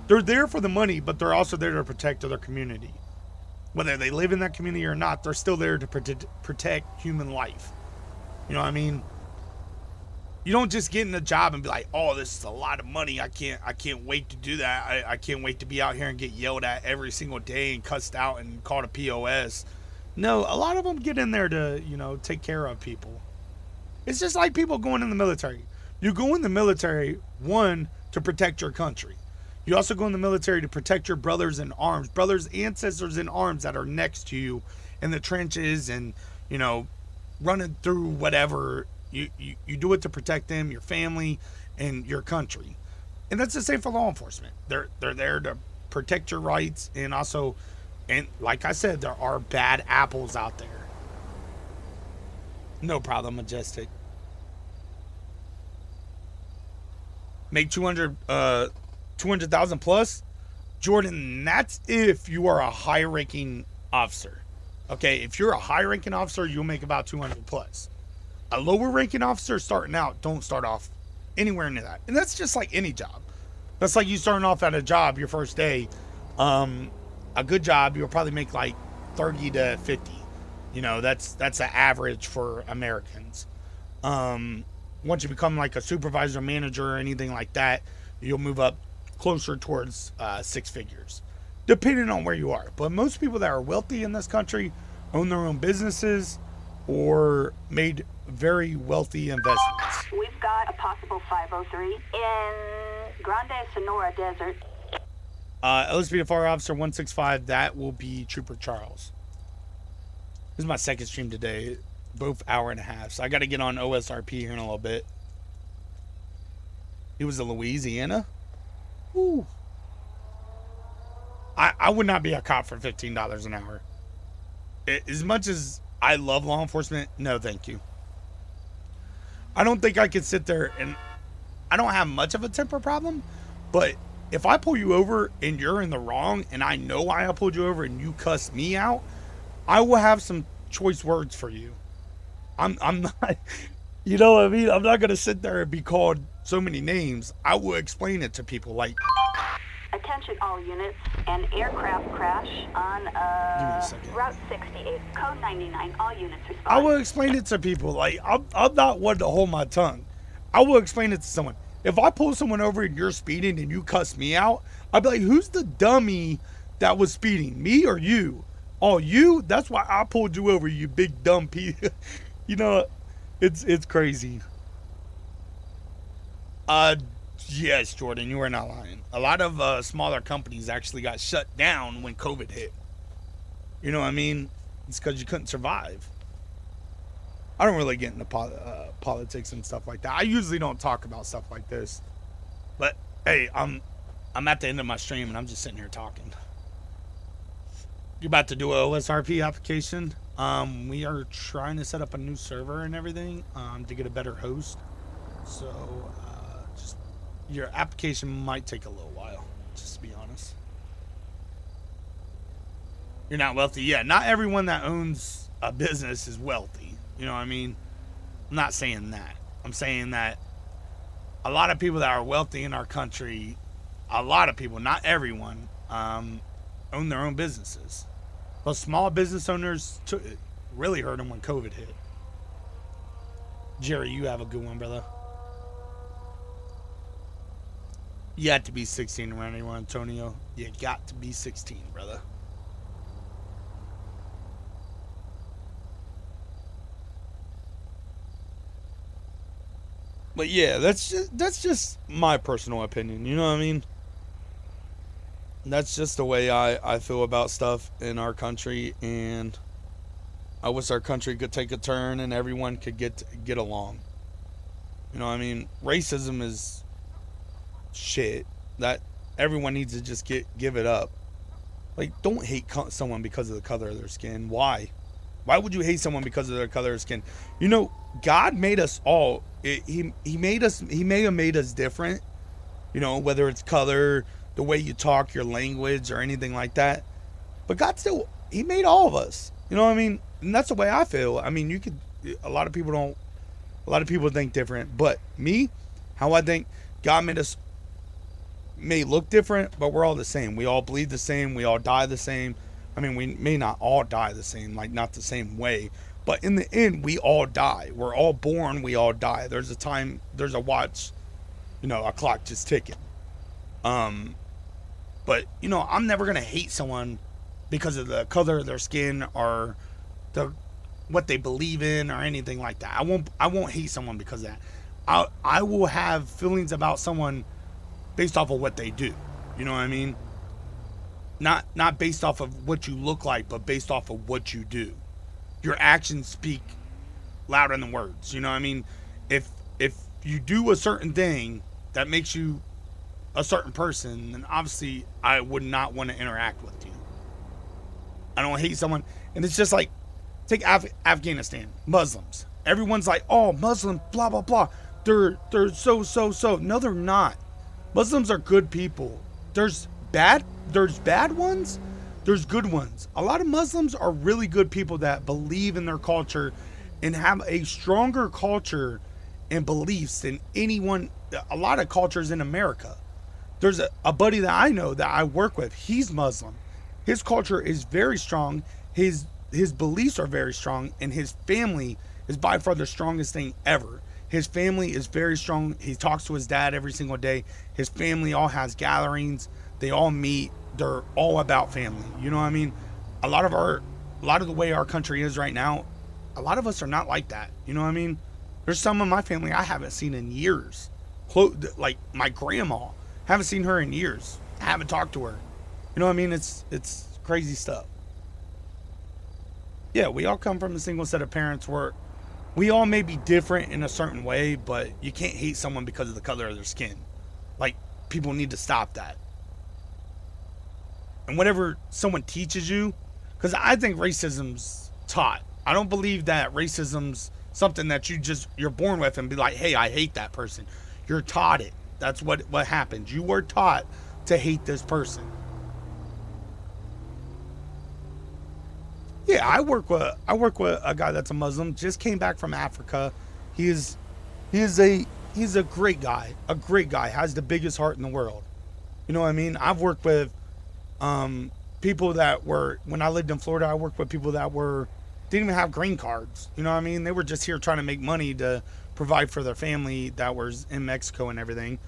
they're there for the money, but they're also there to protect their community. Whether they live in that community or not, they're still there to protect human life. You know what I mean? You don't just get in a job and be like, oh, this is a lot of money. I can't wait to do that. I can't wait to be out here and get yelled at every single day and cussed out and called a POS. No, a lot of them get in there to, take care of people. It's just like people going in the military. You go in the military, one, to protect your country. You also go in the military to protect your brothers in arms, ancestors in arms that are next to you in the trenches and, running through whatever. You do it to protect them, your family, and your country. And that's the same for law enforcement. They're there to protect your rights, and also, and like I said, there are bad apples out there. No problem, Majestic. Make 200,000 plus, Jordan. That's if you are a high-ranking officer. Okay, if you're a high-ranking officer, you'll make about 200 plus. A lower-ranking officer starting out, don't start off anywhere near that. And that's just like any job. That's like you starting off at a job your first day. A good job, you'll probably make like 30 to 50. That's the average for Americans. Once you become like a supervisor, manager, or anything like that, you'll move up closer towards 6 figures, depending on where you are. But most people that are wealthy in this country own their own businesses or made very wealthy investments. We've got a possible 503 in Grande Sonora Desert. LSPDFR Officer 165, that will be Trooper Charles. This is my second stream today, both hour and a half. So I got to get on OSRP here in a little bit. He was in Louisiana. Ooh. I would not be a cop for $15 an hour. As much as I love law enforcement, no thank you. I don't think I could sit there, and I don't have much of a temper problem, but if I pull you over and you're in the wrong and I know why I pulled you over and you cuss me out, I will have some choice words for you. I'm not, you know what I mean? I'm not going to sit there and be called so many names. I will explain it to people like, attention all units, an aircraft crash on Route 68, code 99, all units respond. I will explain it to people. Like, I'm not one to hold my tongue. I will explain it to someone. If I pull someone over and you're speeding and you cuss me out, I'd be like, who's the dummy that was speeding, me or you? Oh, you? That's why I pulled you over, you big dumb piece. It's crazy. Yes, Jordan, you are not lying. A lot of smaller companies actually got shut down when COVID hit. You know what I mean? It's because you couldn't survive. I don't really get into politics and stuff like that. I usually don't talk about stuff like this. But, hey, I'm at the end of my stream and I'm just sitting here talking. You're about to do a OSRP application. We are trying to set up a new server and everything to get a better host. So just your application might take a little while, just to be honest. You're not wealthy. Yeah, not everyone that owns a business is wealthy. You know what I mean? I'm not saying that. I'm saying that a lot of people that are wealthy in our country, a lot of people, not everyone, own their own businesses. Those small business owners really hurt them when COVID hit. Jerry, you have a good one, brother. You have to be 16 around here, Antonio. You got to be 16, brother. But yeah, that's just my personal opinion. You know what I mean? That's just the way I feel about stuff in our country, and I wish our country could take a turn and everyone could get along. You know what I mean? Racism is shit that everyone needs to just give it up. Like, don't hate someone because of the color of their skin. Why? Why would you hate someone because of their color of skin? You know, God made us all. He made us. He may have made us different. You know, whether it's color, the way you talk, your language, or anything like that. But God still, He made all of us. You know what I mean? And that's the way I feel. I mean, a lot of people think different. But me, how I think, God made us, may look different, but we're all the same. We all bleed the same. We all die the same. I mean, we may not all die the same, like not the same way. But in the end, we all die. We're all born. We all die. There's a watch, you know, a clock just ticking. But, you know, I'm never going to hate someone because of the color of their skin or what they believe in or anything like that. I won't hate someone because of that. I will have feelings about someone based off of what they do. You know what I mean? Not based off of what you look like, but based off of what you do. Your actions speak louder than words. You know what I mean? If you do a certain thing that makes you a certain person, then obviously I would not want to interact with you. I don't hate someone. And it's just like, take Afghanistan, Muslims. Everyone's like, oh, Muslim, blah, blah, blah. They're so. No, they're not. Muslims are good people. There's bad ones. There's good ones. A lot of Muslims are really good people that believe in their culture and have a stronger culture and beliefs than a lot of cultures in America. There's a buddy that I know that I work with. He's Muslim. His culture is very strong. His beliefs are very strong, and his family is by far the strongest thing ever. His family is very strong. He talks to his dad every single day. His family all has gatherings. They all meet. They're all about family. You know what I mean? A lot of the way our country is right now, a lot of us are not like that. You know what I mean? There's some of my family I haven't seen in years. Like my grandma, haven't seen her in years. I haven't talked to her. You know what I mean? It's crazy stuff. Yeah, we all come from a single set of parents where we all may be different in a certain way, but you can't hate someone because of the color of their skin. Like, people need to stop that. And whatever someone teaches you, because I think racism's taught. I don't believe that racism's something that you're born with and be like, hey, I hate that person. You're taught it. That's what happens. You were taught to hate this person. Yeah, I work with a guy that's a Muslim, just came back from Africa. He's a great guy. A great guy, has the biggest heart in the world. You know what I mean? I've worked with people that were, when I lived in Florida, I worked with people that didn't even have green cards. You know what I mean? They were just here trying to make money to provide for their family that was in Mexico and everything.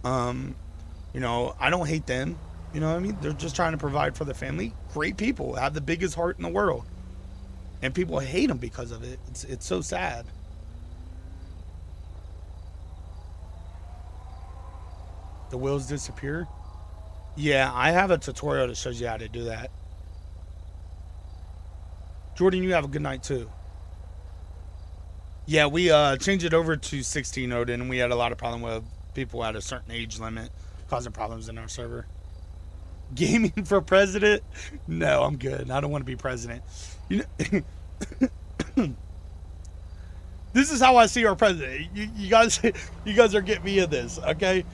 You know, I don't hate them. You know what I mean? They're just trying to provide for the family. Great people, have the biggest heart in the world. And people hate them because of it. It's so sad. The wheels disappear? Yeah, I have a tutorial that shows you how to do that. Jordan, you have a good night too. Yeah, we changed it over to 16 Odin, and we had a lot of problem with people at a certain age limit. causing problems in our server. Gaming for president? No, I'm good. I don't want to be president. You know, this is how I see our president. You guys are getting me in this, okay?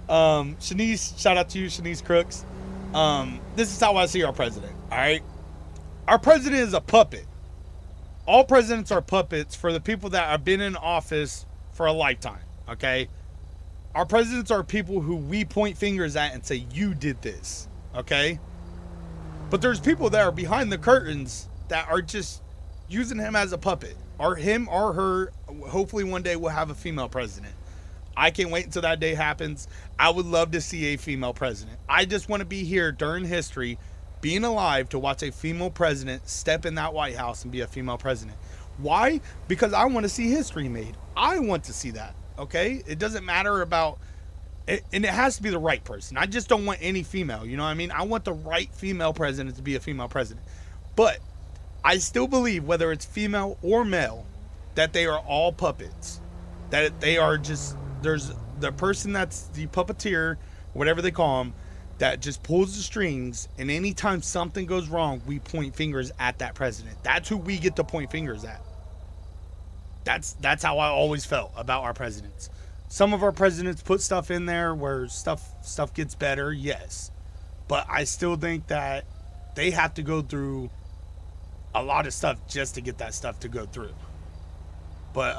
Shanice, shout out to you, Shanice Crooks. This is how I see our president, all right? Our president is a puppet. All presidents are puppets for the people that have been in office for a lifetime, okay? Our presidents are people who we point fingers at and say, you did this, okay? But there's people that are behind the curtains that are just using him as a puppet. Or him or her, hopefully one day we'll have a female president. I can't wait until that day happens. I would love to see a female president. I just want to be here during history, being alive, to watch a female president step in that White House and be a female president. Why? Because I want to see history made. I want to see that, okay? It doesn't matter about, and it has to be the right person. I just don't want any female, you know what I mean? I want the right female president to be a female president. But I still believe, whether it's female or male, that they are all puppets. That they are just, there's the person that's the puppeteer, whatever they call them, that just pulls the strings, and anytime something goes wrong, we point fingers at that president. That's who we get to point fingers at. That's how I always felt about our presidents. Some of our presidents put stuff in there where stuff gets better, yes. But I still think that they have to go through a lot of stuff just to get that stuff to go through. But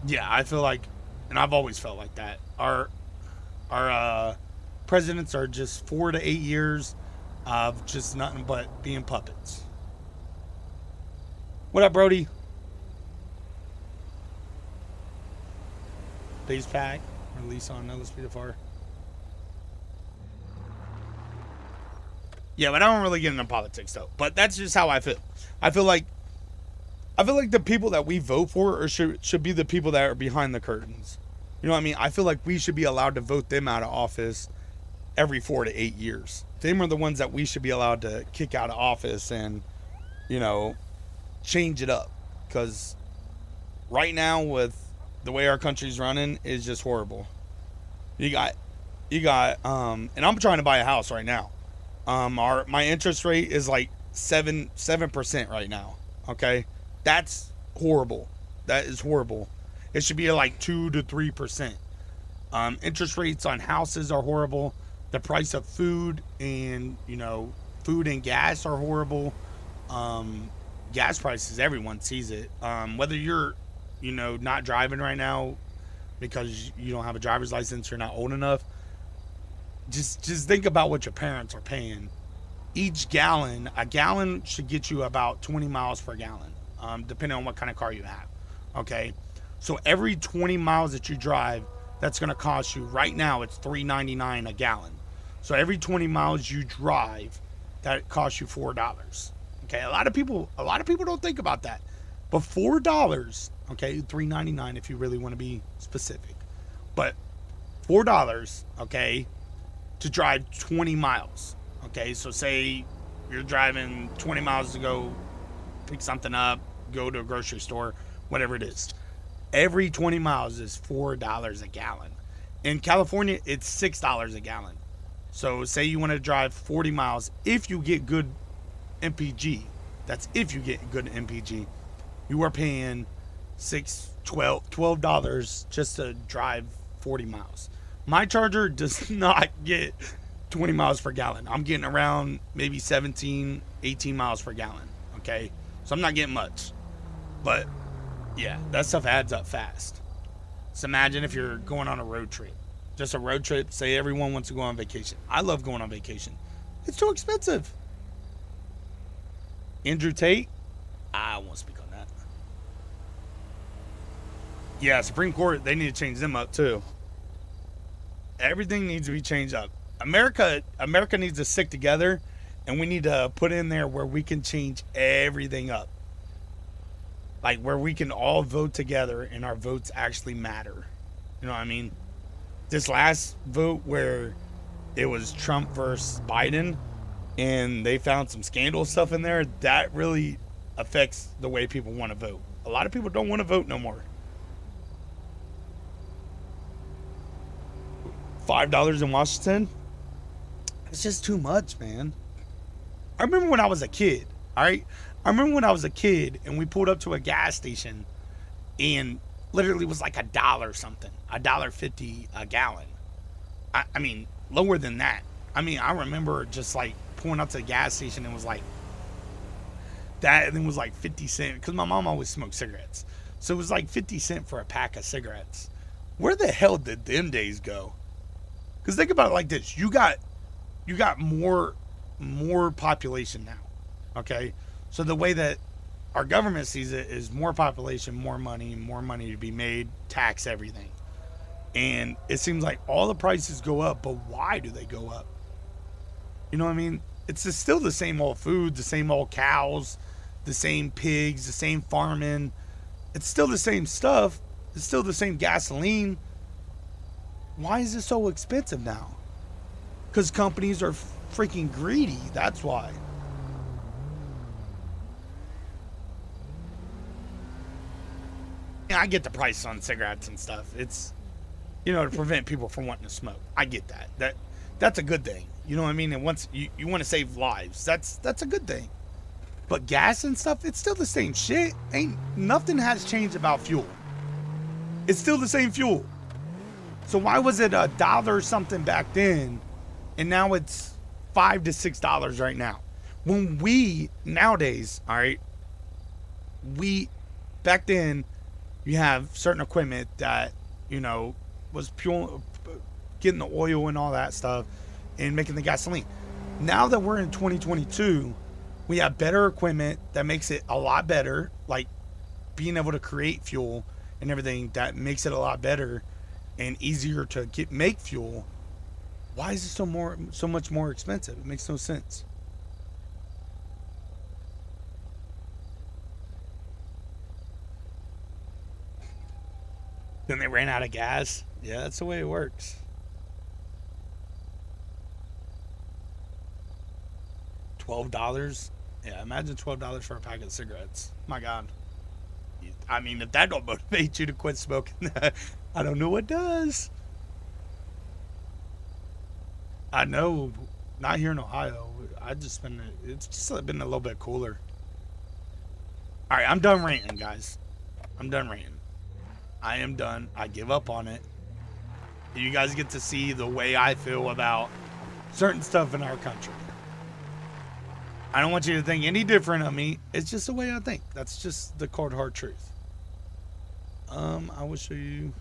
yeah, I feel like, and I've always felt like that, our presidents are just 4 to 8 years of just nothing but being puppets. What up, Brody? Base pack release on LSPDFR. Yeah, but I don't really get into politics though. But that's just how I feel. I feel like the people that we vote for should be the people that are behind the curtains. You know what I mean? I feel like we should be allowed to vote them out of office every 4 to 8 years. Them are the ones that we should be allowed to kick out of office and, you know, change it up. Because right now, with the way our country's running, is just horrible. You got, and I'm trying to buy a house right now. My interest rate is like 7% right now. Okay, that's horrible. That is horrible. It should be like 2 to 3%. Interest rates on houses are horrible. The price of food and, you know, food and gas are horrible. Gas prices, everyone sees it. Whether you're, you know, not driving right now because you don't have a driver's license, you're not old enough. Just think about what your parents are paying. A gallon should get you about 20 miles per gallon, depending on what kind of car you have. Okay, so every 20 miles that you drive, that's going to cost you, right now it's $3.99 a gallon. So every 20 miles you drive, that costs you $4. Okay, a lot of people don't think about that. But $4, okay, $3.99 if you really want to be specific. But $4, okay, to drive 20 miles. Okay, so say you're driving 20 miles to go pick something up, go to a grocery store, whatever it is. Every 20 miles is $4 a gallon. In California, it's $6 a gallon. So say you want to drive 40 miles, if you get good MPG, that's if you get good MPG, you are paying $12 just to drive 40 miles. My Charger does not get 20 miles per gallon. I'm getting around maybe 17, 18 miles per gallon. Okay, so I'm not getting much. But yeah, that stuff adds up fast. So imagine if you're going on a road trip. Just a road trip, say everyone wants to go on vacation. I love going on vacation. It's too expensive. Andrew Tate, I won't speak on that. Yeah, Supreme Court, they need to change them up too. Everything needs to be changed up. America needs to stick together, and we need to put in there where we can change everything up. Like where we can all vote together and our votes actually matter. You know what I mean? This last vote where it was Trump versus Biden and they found some scandal stuff in there, that really affects the way people want to vote. A lot of people don't want to vote no more. $5 in Washington. It's just too much, man. I remember when I was a kid, all right? I remember when I was a kid and we pulled up to a gas station and literally was like $1 something, $1.50 a gallon. I mean, lower than that. I mean, I remember just like pulling up to the gas station and was like, that thing was like 50 cents because my mom always smoked cigarettes. So it was like 50 cents for a pack of cigarettes. Where the hell did them days go? Because think about it like this. You got more population now. Okay? So the way that our government sees it is more population, more money to be made, tax everything. And it seems like all the prices go up, but why do they go up? You know what I mean? It's just still the same old food, the same old cows, the same pigs, the same farming. It's still the same stuff. It's still the same gasoline. Why is it so expensive now? Because companies are freaking greedy. That's why. Yeah, I get the price on cigarettes and stuff. It's, you know, to prevent people from wanting to smoke. I get that. That's a good thing. You know what I mean? And once you want to save lives, that's a good thing. But gas and stuff, it's still the same shit. Nothing has changed about fuel. It's still the same fuel. So why was it $1 something back then, and now it's $5 to $6 right now? When we nowadays, all right, back then, you have certain equipment that, you know, was pure, getting the oil and all that stuff, and making the gasoline. Now that we're in 2022. We have better equipment that makes it a lot better, like being able to create fuel and everything that makes it a lot better and easier to make fuel. Why is it so much more expensive? It makes no sense. Then they ran out of gas. Yeah, that's the way it works. $12. Yeah, imagine $12 for a pack of cigarettes. My God. I mean, if that don't motivate you to quit smoking, I don't know what does. I know, not here in Ohio. It's just been a little bit cooler. All right, I'm done ranting, guys. I'm done ranting. I am done. I give up on it. You guys get to see the way I feel about certain stuff in our country. I don't want you to think any different of me. It's just the way I think. That's just the cold hard truth. I will show you.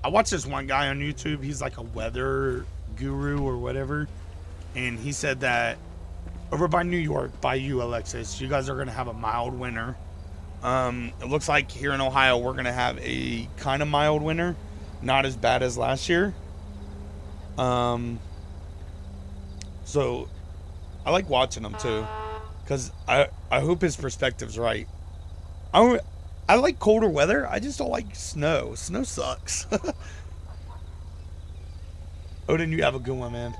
I watched this one guy on YouTube. He's like a weather guru or whatever. And he said that over by New York, by you, Alexis, you guys are going to have a mild winter. It looks like here in Ohio, we're going to have a kind of mild winter. Not as bad as last year. So I like watching them too, because I hope his perspective's right. I like colder weather. I just don't like snow. Snow sucks. Odin, you have a good one, man.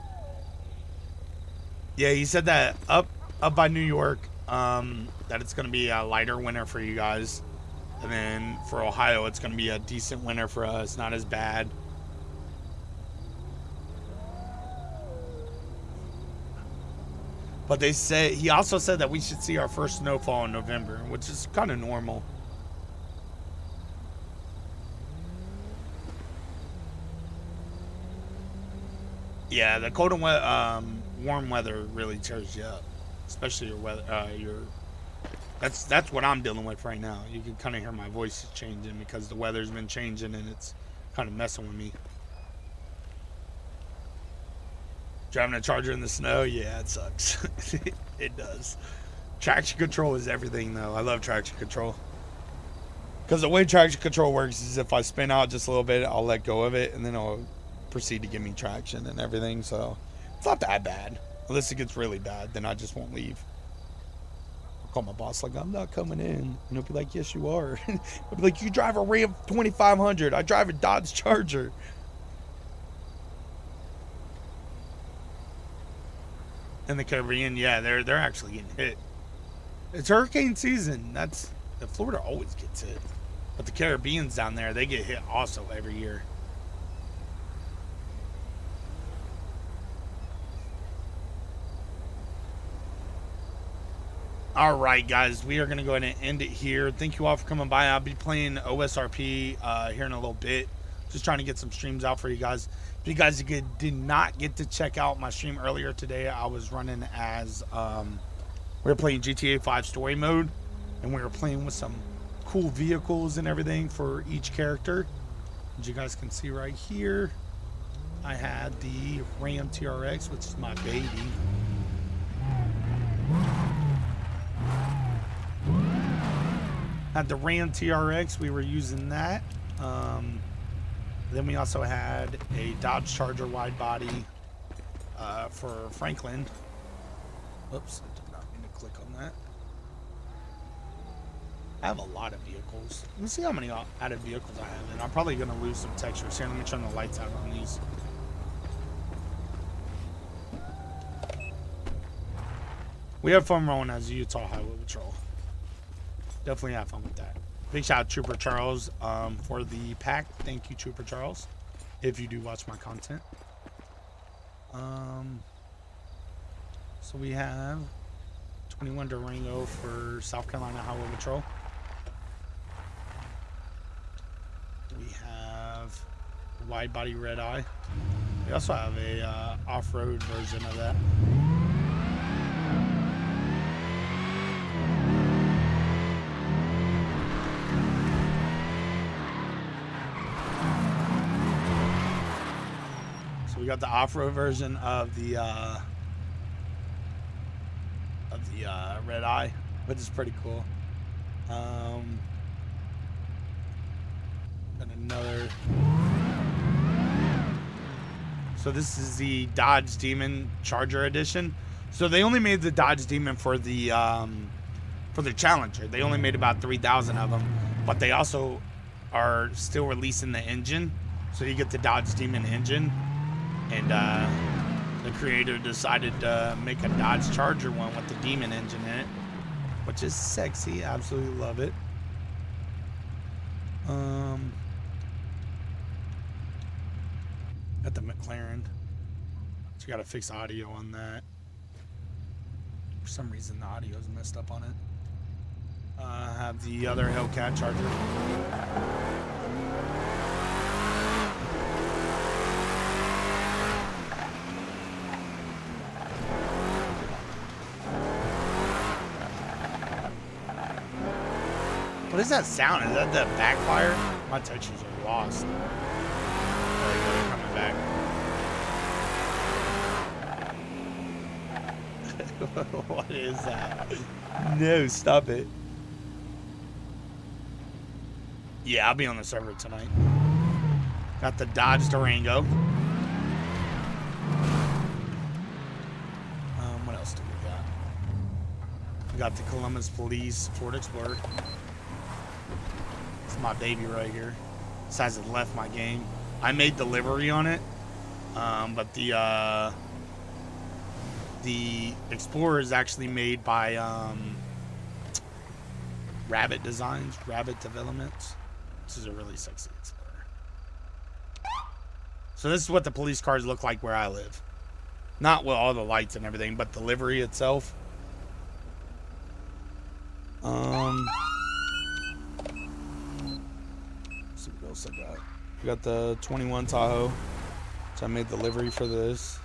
Yeah, he said that up by New York, that it's going to be a lighter winter for you guys. And then for Ohio, it's going to be a decent winter for us. Not as bad. But he also said that we should see our first snowfall in November, which is kind of normal. Yeah, the cold and warm weather really tears you up, especially your weather. That's what I'm dealing with right now. You can kind of hear my voice is changing because the weather's been changing and it's kind of messing with me. Driving a Charger in the snow, yeah, it sucks. It does. Traction control is everything, though. I love traction control. Because the way traction control works is if I spin out just a little bit, I'll let go of it, and then it'll proceed to give me traction and everything. So it's not that bad. Unless it gets really bad, then I just won't leave. I'll call my boss like, I'm not coming in. And he'll be like, yes, you are. I'll be like, you drive a Ram 2500. I drive a Dodge Charger. In the Caribbean, yeah, they're actually getting hit. It's hurricane season. Florida always gets hit. But the Caribbeans down there, they get hit also every year. All right, guys, we are going to go ahead and end it here. Thank you all for coming by. I'll be playing OSRP here in a little bit. Just trying to get some streams out for you guys. If you guys did not get to check out my stream earlier today, I was running as, we were playing GTA 5 story mode, and we were playing with some cool vehicles and everything for each character. As you guys can see right here, I had the Ram TRX, which is my baby. Had the Ram TRX, we were using that. Then we also had a Dodge Charger wide body for Franklin. Oops, I did not mean to click on that. I have a lot of vehicles. Let me see how many added vehicles I have, and I'm probably going to lose some textures here. Let me turn the lights out on these. We have fun rolling as Utah Highway Patrol. Definitely have fun with that. Big shout out to Trooper Charles for the pack. Thank you, Trooper Charles, if you do watch my content. So we have 21 Durango for South Carolina Highway Patrol. We have a wide body red eye. We also have a off-road version of that. We got the off-road version of the red eye, which is pretty cool. And another. So this is the Dodge Demon Charger Edition. So they only made the Dodge Demon for the Challenger. They only made about 3,000 of them, but they also are still releasing the engine. So you get the Dodge Demon engine. And the creator decided to make a Dodge Charger one with the Demon engine in it, which is sexy. Absolutely love it. Got the McLaren. So you got to fix audio on that. For some reason, the audio is messed up on it. I have the other Hellcat Charger. What is that sound? Is that the backfire? My textures are lost. They're coming back. What is that? No, stop it. Yeah, I'll be on the server tonight. Got the Dodge Durango. What else do we got? We got the Columbus Police Ford Explorer. My baby right here. This hasn't left my game. I made the livery on it, but the Explorer is actually made by Rabbit Designs, Rabbit Developments. This is a really sexy Explorer. So this is what the police cars look like where I live. Not with all the lights and everything, but the livery itself. I got. We got the 21 Tahoe, so I made the livery for this.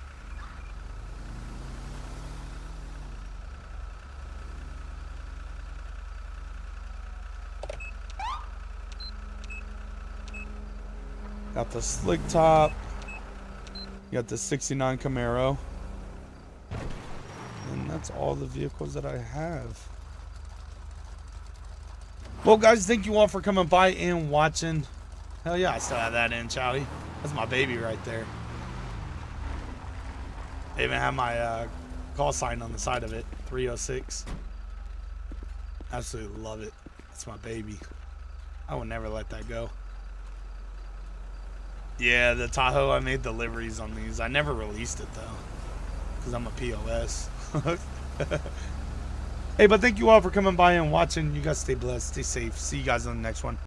Got the slick top. Got the 69 Camaro. And that's all the vehicles that I have. Well, guys, thank you all for coming by and watching. Hell yeah, I still have that in, Chowie. That's my baby right there. I even have my call sign on the side of it, 306. Absolutely love it. That's my baby. I would never let that go. Yeah, the Tahoe, I made the liveries on these. I never released it, though, because I'm a POS. Hey, but thank you all for coming by and watching. You guys stay blessed, stay safe. See you guys on the next one.